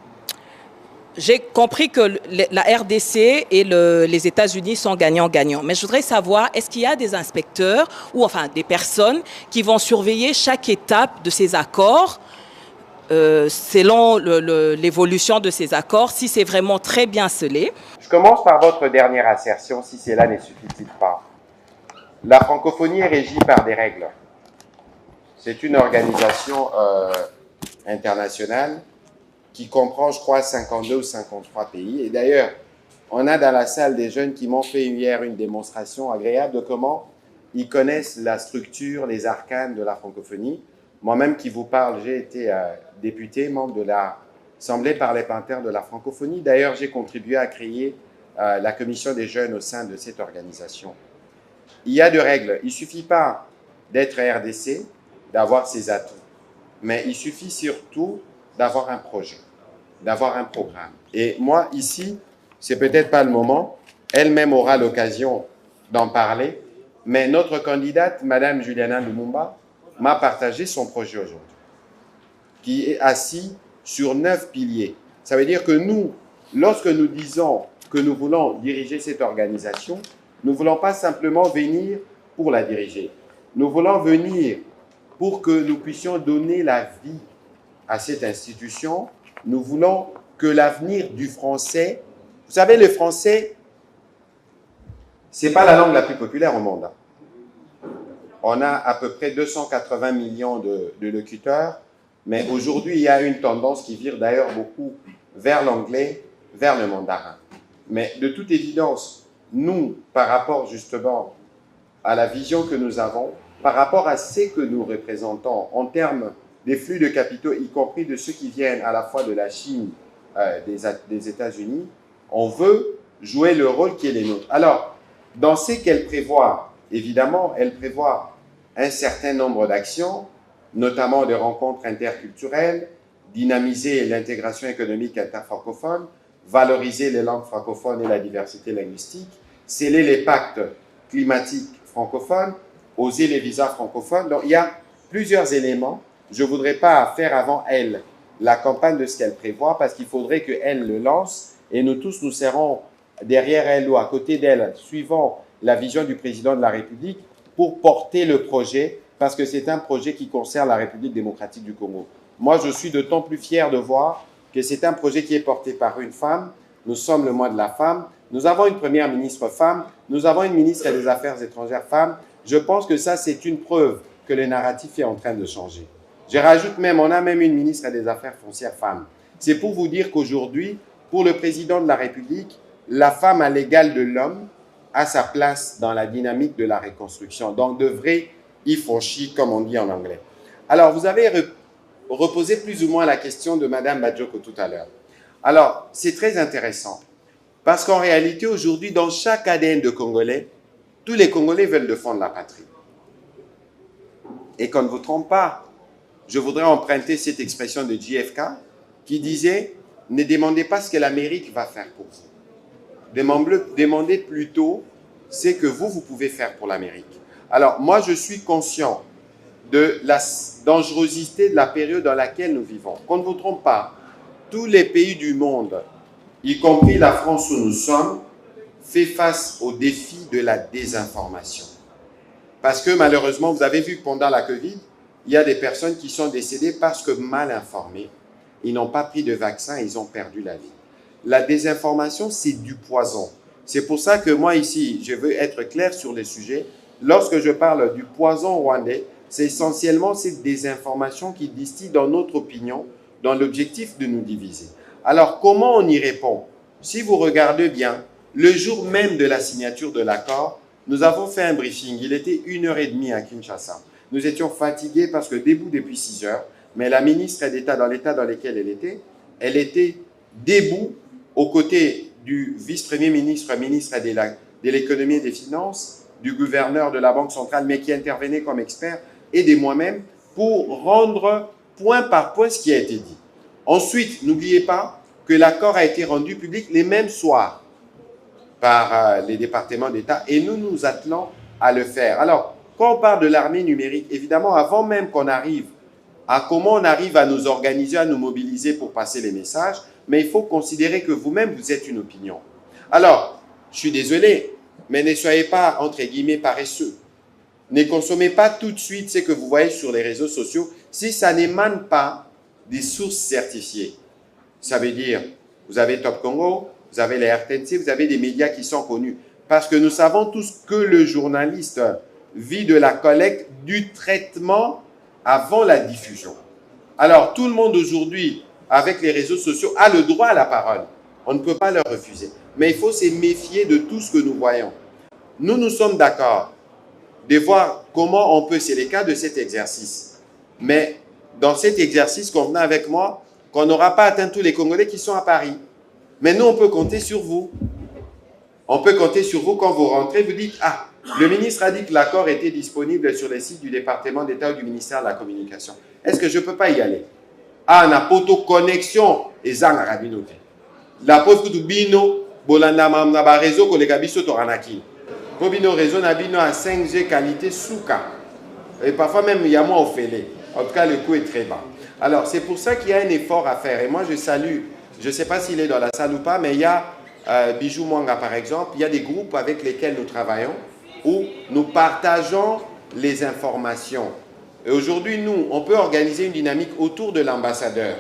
j'ai compris que la RDC et les États-Unis sont gagnants-gagnants. Mais je voudrais savoir, est-ce qu'il y a des inspecteurs ou enfin des personnes qui vont surveiller chaque étape de ces accords selon l'évolution de ces accords, si c'est vraiment très bien scellé? Je commence par votre dernière assertion, si cela ne suffit-il pas. La francophonie est régie par des règles. C'est une organisation internationale qui comprend, je crois, 52 ou 53 pays. Et d'ailleurs, on a dans la salle des jeunes qui m'ont fait hier une démonstration agréable de comment ils connaissent la structure, les arcanes de la francophonie. Moi-même qui vous parle, j'ai été député, membre de l'Assemblée parlementaire de la francophonie. D'ailleurs, j'ai contribué à créer la commission des jeunes au sein de cette organisation. Il y a des règles. Il ne suffit pas d'être RDC, d'avoir ses atouts. Mais il suffit surtout d'avoir un projet, d'avoir un programme. Et moi, ici, c'est peut-être pas le moment. Elle-même aura l'occasion d'en parler. Mais notre candidate, Madame Juliana Lumumba, m'a partagé son projet aujourd'hui, qui est assis sur 9 piliers. Ça veut dire que nous, lorsque nous disons que nous voulons diriger cette organisation, nous ne voulons pas simplement venir pour la diriger. Nous voulons venir pour que nous puissions donner la vie à cette institution. Nous voulons que l'avenir du français... Vous savez, le français, ce n'est pas la langue la plus populaire au monde. On a à peu près 280 millions de locuteurs, mais aujourd'hui, il y a une tendance qui vire d'ailleurs beaucoup vers l'anglais, vers le mandarin. Mais de toute évidence, nous, par rapport justement à la vision que nous avons, par rapport à ce que nous représentons en termes des flux de capitaux, y compris de ceux qui viennent à la fois de la Chine, des États-Unis, on veut jouer le rôle qui est le nôtre. Alors, dans ce qu'elle prévoit, évidemment, elle prévoit un certain nombre d'actions, notamment des rencontres interculturelles, dynamiser l'intégration économique interfrancophone, valoriser les langues francophones et la diversité linguistique, sceller les pactes climatiques francophones, oser les visas francophones. Donc, il y a plusieurs éléments. Je ne voudrais pas faire avant elle la campagne de ce qu'elle prévoit parce qu'il faudrait qu'elle le lance et nous tous nous serrons derrière elle ou à côté d'elle, suivant la vision du président de la République pour porter le projet parce que c'est un projet qui concerne la République démocratique du Congo. Moi, je suis d'autant plus fier de voir que c'est un projet qui est porté par une femme. Nous sommes le mois de la femme. Nous avons une première ministre femme. Nous avons une ministre des Affaires étrangères femme. Je pense que ça, c'est une preuve que le narratif est en train de changer. Je rajoute même, on a même une ministre des Affaires foncières femme. C'est pour vous dire qu'aujourd'hui, pour le président de la République, la femme à l'égal de l'homme a sa place dans la dynamique de la reconstruction. Donc, de vrai Ifonchi, comme on dit en anglais. Alors, vous avez reposé plus ou moins la question de Mme Badioko tout à l'heure. Alors, c'est très intéressant. Parce qu'en réalité, aujourd'hui, dans chaque ADN de Congolais, tous les Congolais veulent défendre la patrie. Et qu'on ne vous trompe pas, je voudrais emprunter cette expression de JFK qui disait « Ne demandez pas ce que l'Amérique va faire pour vous. Demandez plutôt ce que vous pouvez faire pour l'Amérique. » Alors, moi, je suis conscient de la dangerosité de la période dans laquelle nous vivons. Qu'on ne vous trompe pas, tous les pays du monde, y compris la France où nous sommes, fait face au défi de la désinformation. Parce que malheureusement, vous avez vu que pendant la Covid, il y a des personnes qui sont décédées parce que mal informées. Ils n'ont pas pris de vaccin et ils ont perdu la vie. La désinformation, c'est du poison. C'est pour ça que moi ici, je veux être clair sur le sujet. Lorsque je parle du poison rwandais, c'est essentiellement cette désinformation qui distille dans notre opinion, dans l'objectif de nous diviser. Alors, comment on y répond? Si vous regardez bien, le jour même de la signature de l'accord, nous avons fait un briefing. Il était 1h30 à Kinshasa. Nous étions fatigués parce que debout depuis 6 heures, mais la ministre d'État, dans l'état dans lequel elle était debout aux côtés du vice-premier ministre, ministre de l'économie et des finances, du gouverneur de la Banque centrale, mais qui intervenait comme expert, et de moi-même, pour rendre point par point ce qui a été dit. Ensuite, n'oubliez pas que l'accord a été rendu public les mêmes soirs par les départements d'État, et nous nous attelons à le faire. Alors, quand on parle de l'armée numérique, évidemment, avant même qu'on arrive à comment on arrive à nous organiser, à nous mobiliser pour passer les messages, mais il faut considérer que vous-même, vous êtes une opinion. Alors, je suis désolé, mais ne soyez pas, entre guillemets, paresseux. Ne consommez pas tout de suite ce que vous voyez sur les réseaux sociaux si ça n'émane pas des sources certifiées. Ça veut dire, vous avez Top Congo, vous avez les RTNC, vous avez des médias qui sont connus. Parce que nous savons tous que le journaliste vit de la collecte du traitement avant la diffusion. Alors, tout le monde aujourd'hui, avec les réseaux sociaux, a le droit à la parole. On ne peut pas leur refuser. Mais il faut se méfier de tout ce que nous voyons. Nous sommes d'accord de voir comment on peut, c'est le cas de cet exercice. Mais dans cet exercice, convenez avec moi qu'on n'aura pas atteint tous les Congolais qui sont à Paris. Mais nous, on peut compter sur vous. On peut compter sur vous quand vous rentrez, vous dites « Ah, le ministre a dit que l'accord était disponible sur les sites du département d'État ou du ministère de la Communication. Est-ce que je ne peux pas y aller ?» Ah, na poto connexion et zanga rabinote. La pose que bino bolanda na ba réseau kolega biso to ranaki. Bobino réseau na bino à 5G qualité souka. Et parfois même il y a moins au fêlé. En tout cas, le coût est très bas. Alors, c'est pour ça qu'il y a un effort à faire. Et moi, je salue, je ne sais pas s'il est dans la salle ou pas, mais il y a Bijou Mwanga, par exemple. Il y a des groupes avec lesquels nous travaillons où nous partageons les informations. Et aujourd'hui, nous, on peut organiser une dynamique autour de l'ambassadeur.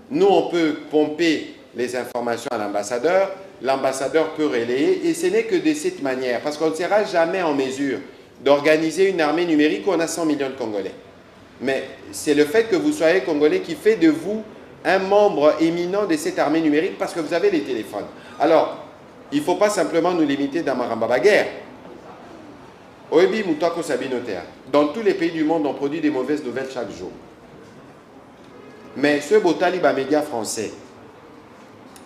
Nous, on peut pomper les informations à l'ambassadeur. L'ambassadeur peut relayer. Et ce n'est que de cette manière. Parce qu'on ne sera jamais en mesure d'organiser une armée numérique où on a 100 millions de Congolais. Mais c'est le fait que vous soyez Congolais qui fait de vous un membre éminent de cette armée numérique parce que vous avez les téléphones. Alors, il ne faut pas simplement nous limiter dans Maramba Baguerre. Dans tous les pays du monde, on produit des mauvaises nouvelles chaque jour. Mais ce Botaliba média français,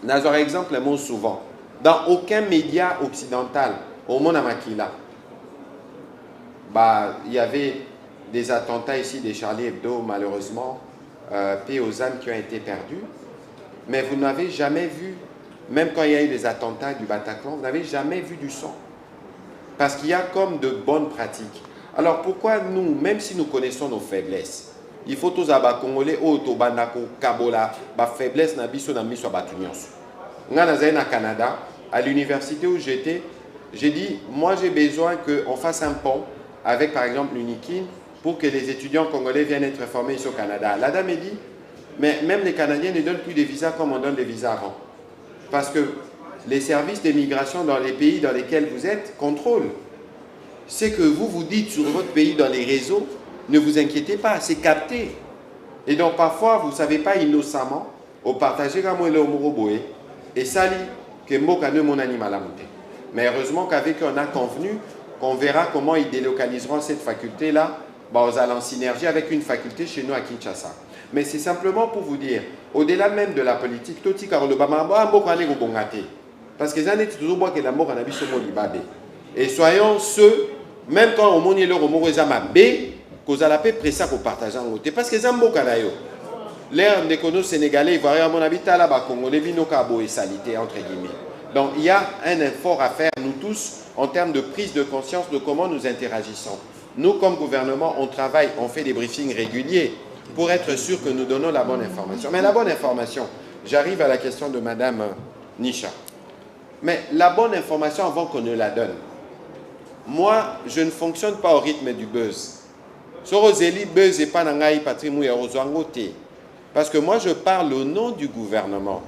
n'a par exemple le mot souvent, dans aucun média occidental, au monde à Makila, il y avait des attentats ici des Charlie Hebdo, malheureusement, paix aux âmes qui ont été perdues. Mais vous n'avez jamais vu, même quand il y a eu des attentats du Bataclan, vous n'avez jamais vu du son. Parce qu'il y a comme de bonnes pratiques. Alors pourquoi nous, même si nous connaissons nos faiblesses, il faut tous les Congolais, Kabola, faiblesse na biso na miso batunios. Au Canada, à l'université où j'étais, j'ai dit, moi j'ai besoin qu'on fasse un pont avec par exemple l'Unikin pour que les étudiants congolais viennent être formés ici au Canada. La dame me dit, mais même les Canadiens ne donnent plus des visas comme on donne des visas avant. Parce que les services d'immigration dans les pays dans lesquels vous êtes contrôlent. Ce que vous dites sur votre pays dans les réseaux, ne vous inquiétez pas, c'est capté. Et donc parfois, vous ne savez pas innocemment, au partager comme le Omoroboé, et ça dit que Mbokane mon animal a monté. Mais heureusement qu'avec eux, on a convenu qu'on verra comment ils délocaliseront cette faculté-là aux allant en synergie avec une faculté chez nous à Kinshasa. Mais c'est simplement pour vous dire, au-delà même de la politique, parce que ça n'est toujours que la mort en a vu ce mot libabé. Et soyons ceux, même quand on monte le remords B, qu'on a la paix pressée pour partager en côté. Parce que ça mot canayo. L'air des conos sénégalais, ils voient à mon habitat là-bas, congolais, vino cabo et salité, entre guillemets. Donc il y a un effort à faire, nous tous, en termes de prise de conscience de comment nous interagissons. Nous, comme gouvernement, on travaille, on fait des briefings réguliers pour être sûr que nous donnons la bonne information. Mais la bonne information, j'arrive à la question de Madame Nisha. Mais la bonne information avant qu'on ne la donne. Moi, je ne fonctionne pas au rythme du buzz. Sorozeli, buzz et pas nangai patrimouille rozwangote. Parce que moi, je parle au nom du gouvernement.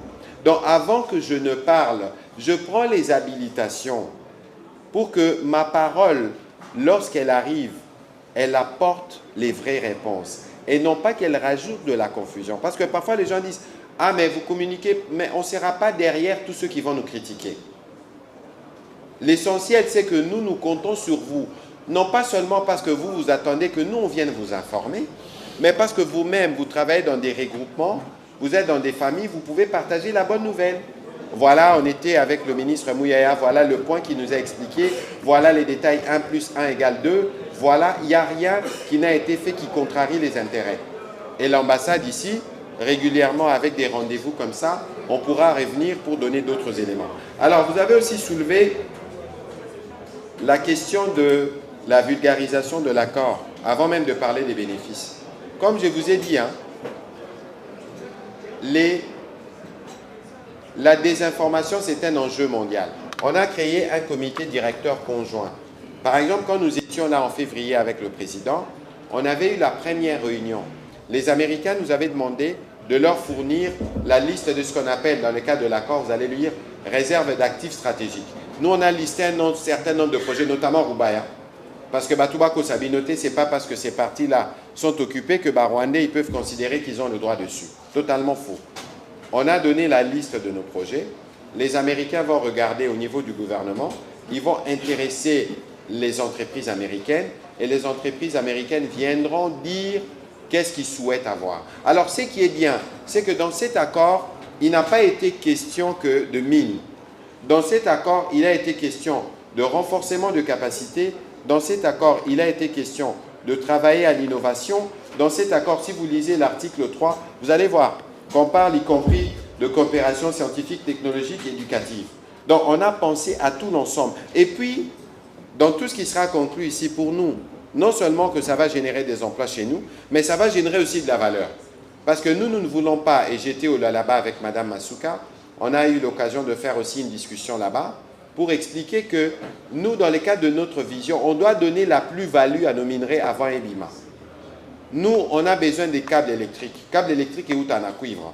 Donc, avant que je ne parle, je prends les habilitations pour que ma parole, lorsqu'elle arrive, elle apporte les vraies réponses. Et non pas qu'elle rajoute de la confusion. Parce que parfois, les gens disent « Ah, mais vous communiquez, mais on ne sera pas derrière tous ceux qui vont nous critiquer. » L'essentiel, c'est que nous, nous comptons sur vous. Non pas seulement parce que vous, vous attendez que nous, on vienne vous informer, mais parce que vous-même, vous travaillez dans des regroupements, vous êtes dans des familles, vous pouvez partager la bonne nouvelle. Voilà, on était avec le ministre Mouyaya, voilà le point qu'il nous a expliqué, voilà les détails 1 + 1 = 2, voilà, il n'y a rien qui n'a été fait qui contrarie les intérêts. Et l'ambassade ici, régulièrement avec des rendez-vous comme ça, on pourra revenir pour donner d'autres éléments. Alors, vous avez aussi soulevé la question de la vulgarisation de l'accord, avant même de parler des bénéfices. Comme je vous ai dit, hein, la désinformation, c'est un enjeu mondial. On a créé un comité directeur conjoint. Par exemple, quand nous étions là en février avec le président, on avait eu la première réunion. Les Américains nous avaient demandé de leur fournir la liste de ce qu'on appelle, dans le cadre de l'accord, vous allez lire, réserve d'actifs stratégiques. Nous, on a listé un certain nombre de projets, notamment Roubaïa. Parce que Batouba Sabinoté, ce n'est pas parce que ces parties-là sont occupées que Rwandais, ils peuvent considérer qu'ils ont le droit dessus. Totalement faux. On a donné la liste de nos projets. Les Américains vont regarder au niveau du gouvernement. Ils vont intéresser les entreprises américaines. Et les entreprises américaines viendront dire qu'est-ce qu'ils souhaitent avoir. Alors, ce qui est bien, c'est que dans cet accord, il n'a pas été question que de mines. Dans cet accord, il a été question de renforcement de capacité. Dans cet accord, il a été question de travailler à l'innovation. Dans cet accord, si vous lisez l'article 3, vous allez voir qu'on parle y compris de coopération scientifique, technologique et éducative. Donc, on a pensé à tout l'ensemble. Et puis, dans tout ce qui sera conclu ici pour nous, non seulement que ça va générer des emplois chez nous, mais ça va générer aussi de la valeur. Parce que nous, nous ne voulons pas, et j'étais là-bas avec Madame Masuka, on a eu l'occasion de faire aussi une discussion là-bas, pour expliquer que nous, dans le cadre de notre vision, on doit donner la plus-value à nos minerais avant Ebima. Nous, on a besoin des câbles électriques. Câbles électriques et où t'en as cuivre.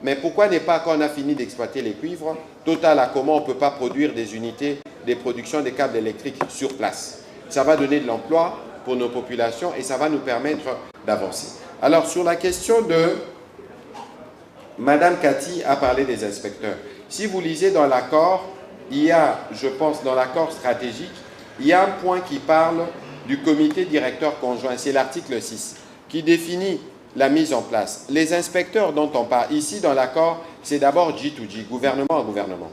Mais pourquoi n'est pas, quand on a fini d'exploiter les cuivres, Total à comment on ne peut pas produire des unités, des productions des câbles électriques sur place. Ça va donner de l'emploi pour nos populations et ça va nous permettre d'avancer. Alors, sur la question de... Madame Cathy a parlé des inspecteurs. Si vous lisez dans l'accord, il y a, je pense, dans l'accord stratégique, il y a un point qui parle du comité directeur conjoint, c'est l'article 6, qui définit la mise en place. Les inspecteurs dont on parle ici dans l'accord, c'est d'abord G2G, gouvernement à gouvernement.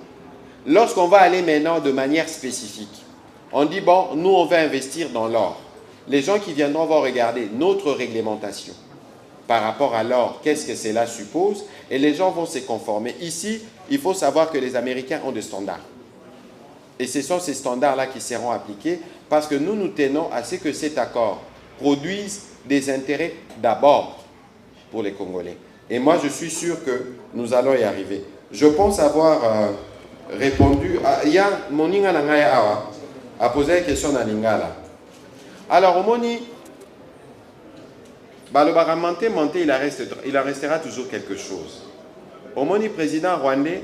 Lorsqu'on va aller maintenant de manière spécifique, on dit, bon, nous on va investir dans l'or. Les gens qui viendront vont regarder notre réglementation par rapport à l'or, qu'est-ce que cela suppose, et les gens vont se conformer. Ici, il faut savoir que les Américains ont des standards. Et ce sont ces standards-là qui seront appliqués parce que nous, nous tenons à ce que cet accord produise des intérêts d'abord pour les Congolais. Et moi, je suis sûr que nous allons y arriver. Je pense avoir répondu... Il y a Moninga Nangaya Awa a posé une question à Lingala. Alors, Moni, balobara monter, il en restera toujours quelque chose. Au moins, le président rwandais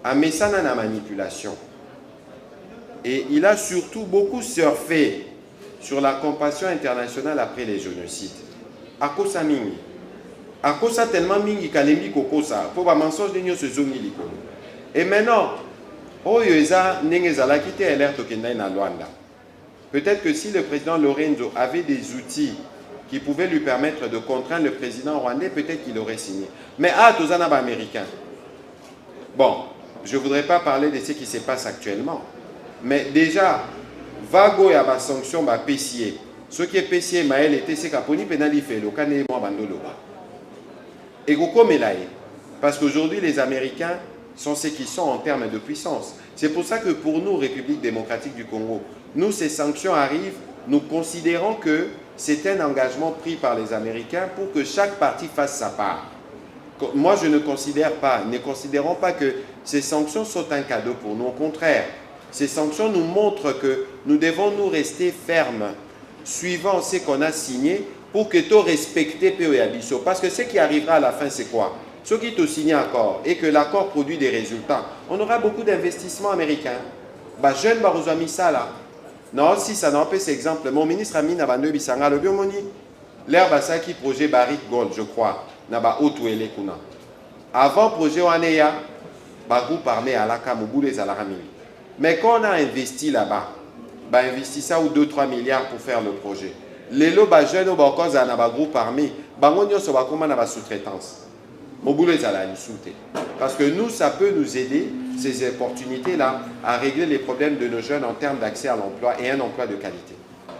a mis ça dans la manipulation. Et il a surtout beaucoup surfé sur la compassion internationale après les génocides. À cause de mingi. À cause de tellement mingi kalembi kokosa, pour ba mensonge de nyo se zongi likolo. Et maintenant, oyo eza ndenge zala kite alerte okenda na Luanda. Peut-être que si le président Lorenzo avait des outils qui pouvaient lui permettre de contraindre le président rwandais, peut-être qu'il aurait signé. Mais tozana ba américain. Bon, je ne voudrais pas parler de ce qui se passe actuellement. Mais déjà, vago ya ba sanction ba PCA. Ce qui est PCA maël était ce qu'aponi penali fait le cané mo bandolo. Et parce qu'aujourd'hui les Américains sont ce qu'ils sont en termes de puissance. C'est pour ça que pour nous, République démocratique du Congo, nous ces sanctions arrivent, nous considérons que c'est un engagement pris par les Américains pour que chaque partie fasse sa part. Moi je ne considérons pas que ces sanctions sont un cadeau pour nous. Au contraire, ces sanctions nous montrent que nous devons nous rester fermes, suivant ce qu'on a signé, pour que tu respectes POYABISO. Parce que ce qui arrivera à la fin, c'est quoi? Ceux qui te signent un accord et que l'accord produit des résultats, on aura beaucoup d'investissements américains. Bah, jeune Barozami ça là. Non, si ça n'en peut, c'est exemple. Mon ministre Amin Abando Bissanga, le biomoni, l'air Basaki projet Barrick Gold, je crois, Naba Otouele Kuna. Avant projet Waneya, Bagou parmi à la Kamoubou les Alarami. Mais quand on a investi là-bas, bah investi ça ou 2-3 milliards pour faire le projet. Les lots jeunes au Bakoz à Naba groupe parmi, Bangonio Sobakoma Naba sous-traitance. Parce que nous, ça peut nous aider, ces opportunités-là, à régler les problèmes de nos jeunes en termes d'accès à l'emploi et un emploi de qualité.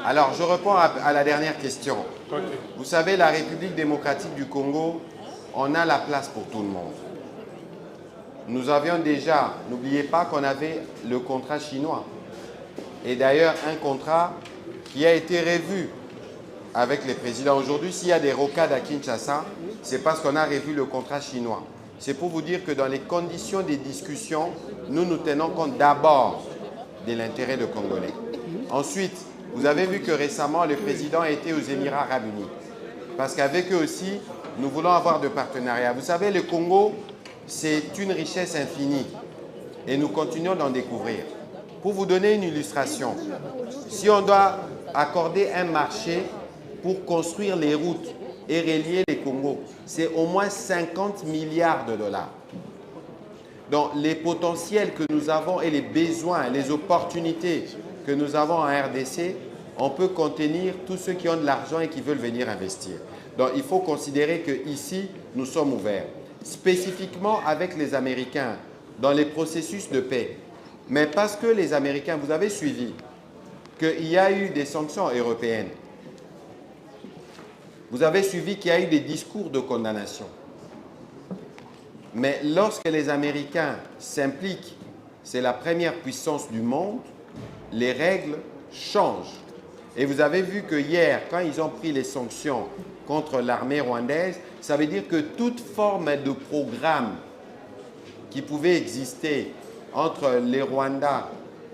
Alors, je réponds à la dernière question. Okay. Vous savez, la République démocratique du Congo, on a la place pour tout le monde. Nous avions déjà, n'oubliez pas qu'on avait le contrat chinois. Et d'ailleurs, un contrat qui a été revu avec les présidents. Aujourd'hui, s'il y a des rocades à Kinshasa, c'est parce qu'on a revu le contrat chinois. C'est pour vous dire que dans les conditions des discussions, nous nous tenons compte d'abord de l'intérêt des Congolais. Ensuite, vous avez vu que récemment, le président a été aux Émirats arabes unis. Parce qu'avec eux aussi, nous voulons avoir de partenariats. Vous savez, le Congo, c'est une richesse infinie. Et nous continuons d'en découvrir. Pour vous donner une illustration, si on doit accorder un marché pour construire les routes et relier les Congos, c'est au moins 50 milliards de dollars. Donc les potentiels que nous avons et les besoins, les opportunités que nous avons en RDC, on peut contenir tous ceux qui ont de l'argent et qui veulent venir investir. Donc il faut considérer qu'ici, nous sommes ouverts. Spécifiquement avec les Américains, dans les processus de paix. Mais parce que les Américains, vous avez suivi qu'il y a eu des sanctions européennes. Vous avez suivi qu'il y a eu des discours de condamnation. Mais lorsque les Américains s'impliquent, c'est la première puissance du monde, les règles changent. Et vous avez vu que hier, quand ils ont pris les sanctions contre l'armée rwandaise, ça veut dire que toute forme de programme qui pouvait exister entre les Rwandais,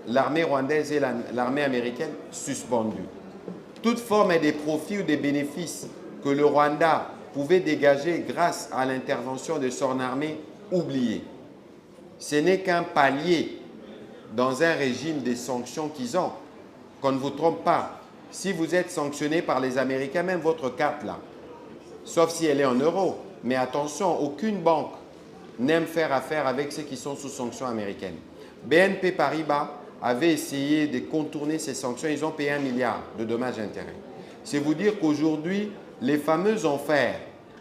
l'armée rwandaise et l'armée américaine, suspendue. Toute forme des profits ou des bénéfices que le Rwanda pouvait dégager grâce à l'intervention de son armée, oubliée. Ce n'est qu'un palier dans un régime des sanctions qu'ils ont. Qu'on ne vous trompe pas, si vous êtes sanctionné par les Américains, même votre carte là, sauf si elle est en euros, mais attention, aucune banque n'aime faire affaire avec ceux qui sont sous sanctions américaines. BNP Paribas avait essayé de contourner ces sanctions, ils ont payé 1 milliard de dommages et intérêts. C'est vous dire qu'aujourd'hui, les fameux enfers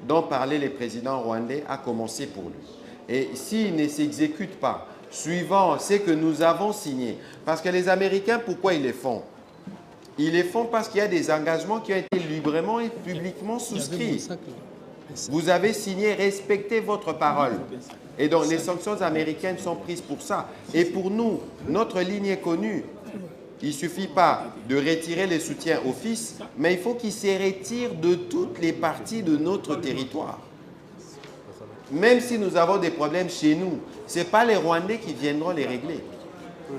dont parlaient les présidents rwandais a commencé pour lui. Et s'ils ne s'exécutent pas, suivant ce que nous avons signé, parce que les Américains, pourquoi ils les font? Ils les font parce qu'il y a des engagements qui ont été librement et publiquement souscrits. Vous avez signé, respectez votre parole. Et donc les sanctions américaines sont prises pour ça. Et pour nous, notre ligne est connue. Il ne suffit pas de retirer les soutiens au fils, mais il faut qu'ils se retirent de toutes les parties de notre territoire. Même si nous avons des problèmes chez nous, ce n'est pas les Rwandais qui viendront les régler.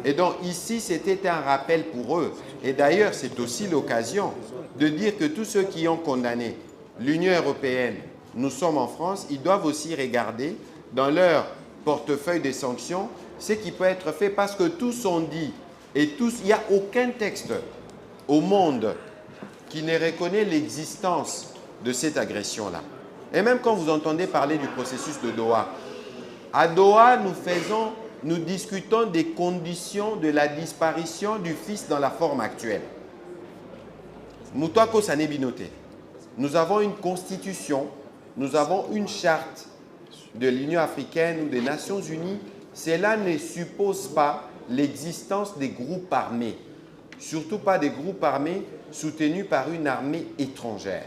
Et donc ici, c'était un rappel pour eux. Et d'ailleurs, c'est aussi l'occasion de dire que tous ceux qui ont condamné l'Union européenne, nous sommes en France, ils doivent aussi regarder dans leur portefeuille de sanctions ce qui peut être fait parce que tous ont dit, et tous, il n'y a aucun texte au monde qui ne reconnaît l'existence de cette agression-là. Et même quand vous entendez parler du processus de Doha, à Doha, nous discutons des conditions de la disparition du fils dans la forme actuelle. Moutouako Sanebinoté. Nous avons une constitution, nous avons une charte de l'Union africaine ou des Nations unies. Cela ne suppose pas l'existence des groupes armés, surtout pas des groupes armés soutenus par une armée étrangère.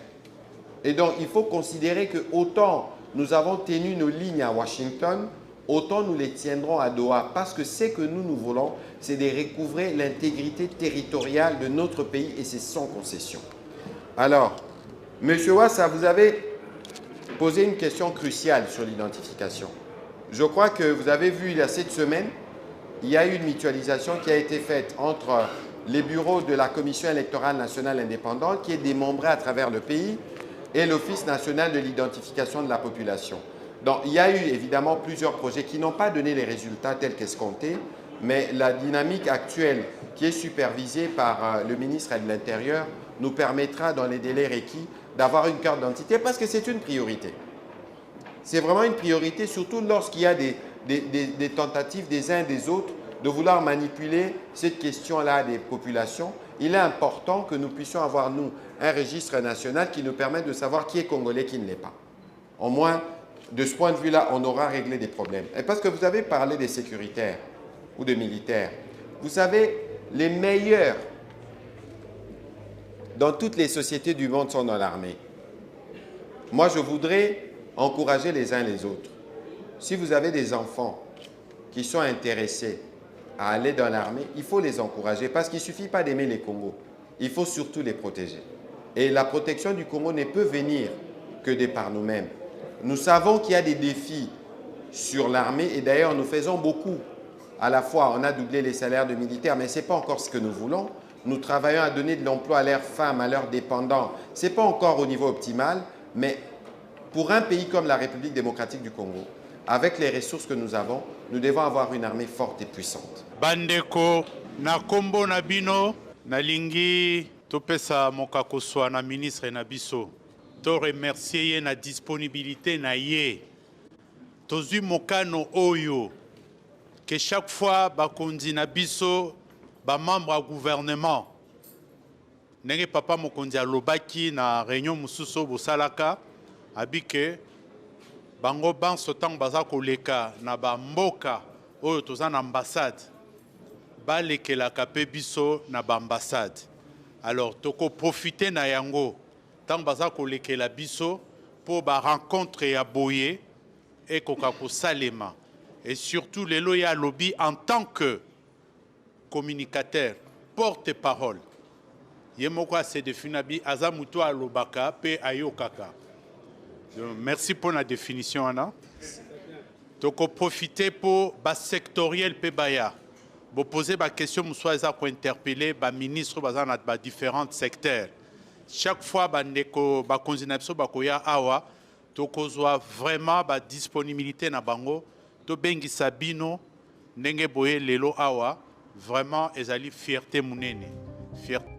Et donc, il faut considérer que autant nous avons tenu nos lignes à Washington, autant nous les tiendrons à Doha, parce que ce que nous voulons, c'est de recouvrer l'intégrité territoriale de notre pays et c'est sans concession. Alors, M. Ouassa, vous avez posé une question cruciale sur l'identification. Je crois que vous avez vu, il y a cette semaine, il y a eu une mutualisation qui a été faite entre les bureaux de la Commission électorale nationale indépendante, qui est démembrée à travers le pays, et l'Office national de l'identification de la population. Donc, il y a eu évidemment plusieurs projets qui n'ont pas donné les résultats tels qu'escomptés, mais la dynamique actuelle qui est supervisée par le ministre de l'Intérieur nous permettra, dans les délais requis, d'avoir une carte d'identité parce que c'est une priorité. C'est vraiment une priorité, surtout lorsqu'il y a des tentatives des uns et des autres de vouloir manipuler cette question-là des populations. Il est important que nous puissions avoir, nous, un registre national qui nous permette de savoir qui est congolais, qui ne l'est pas. Au moins, de ce point de vue-là, on aura réglé des problèmes. Et parce que vous avez parlé des sécuritaires ou des militaires, vous savez, les meilleurs dans toutes les sociétés du monde sont dans l'armée. Moi, je voudrais encourager les uns les autres. Si vous avez des enfants qui sont intéressés à aller dans l'armée, il faut les encourager parce qu'il ne suffit pas d'aimer les Congos. Il faut surtout les protéger. Et la protection du Congo ne peut venir que de par nous-mêmes. Nous savons qu'il y a des défis sur l'armée et d'ailleurs nous faisons beaucoup. À la fois, on a doublé les salaires de militaires, mais ce n'est pas encore ce que nous voulons. Nous travaillons à donner de l'emploi à leurs femmes, à leurs dépendants. Ce n'est pas encore au niveau optimal, mais pour un pays comme la République démocratique du Congo, avec les ressources que nous avons, nous devons avoir une armée forte et puissante. Bandeko, na kombo na bino, na lingi topesa mokakoswa na ministre na biso. To remercier ye na disponibilité na ye. Tozui mokano oyo, que chaque fois bakondi na biso, ba membre à gouvernement, nenge papa mokondi alobaki na réunion mususo bosalaka, abike bango banso tang baza koleka na ba mboka oyo toza na ambassade balekelaka pe biso na ba ambassade. Alors toko profiter na yango tang baza kolekela biso po ba rencontre ya boye et koka kosalema et surtout lelo ya lobby en tant que communicateur, porte-parole. Yemoko se definabi azamuto alobaka pe ayokaka. Merci pour la définition, Anna. Donc, profiter pour le sectoriel Pebaya. Vous posez la question, vous soyez interpeller le ministre dans différents secteurs. Chaque fois, vous awa, vraiment la disponibilité na bango, to bengi sabino, nenge boye lelo awa, vraiment, ezali fierté munene. Fierté.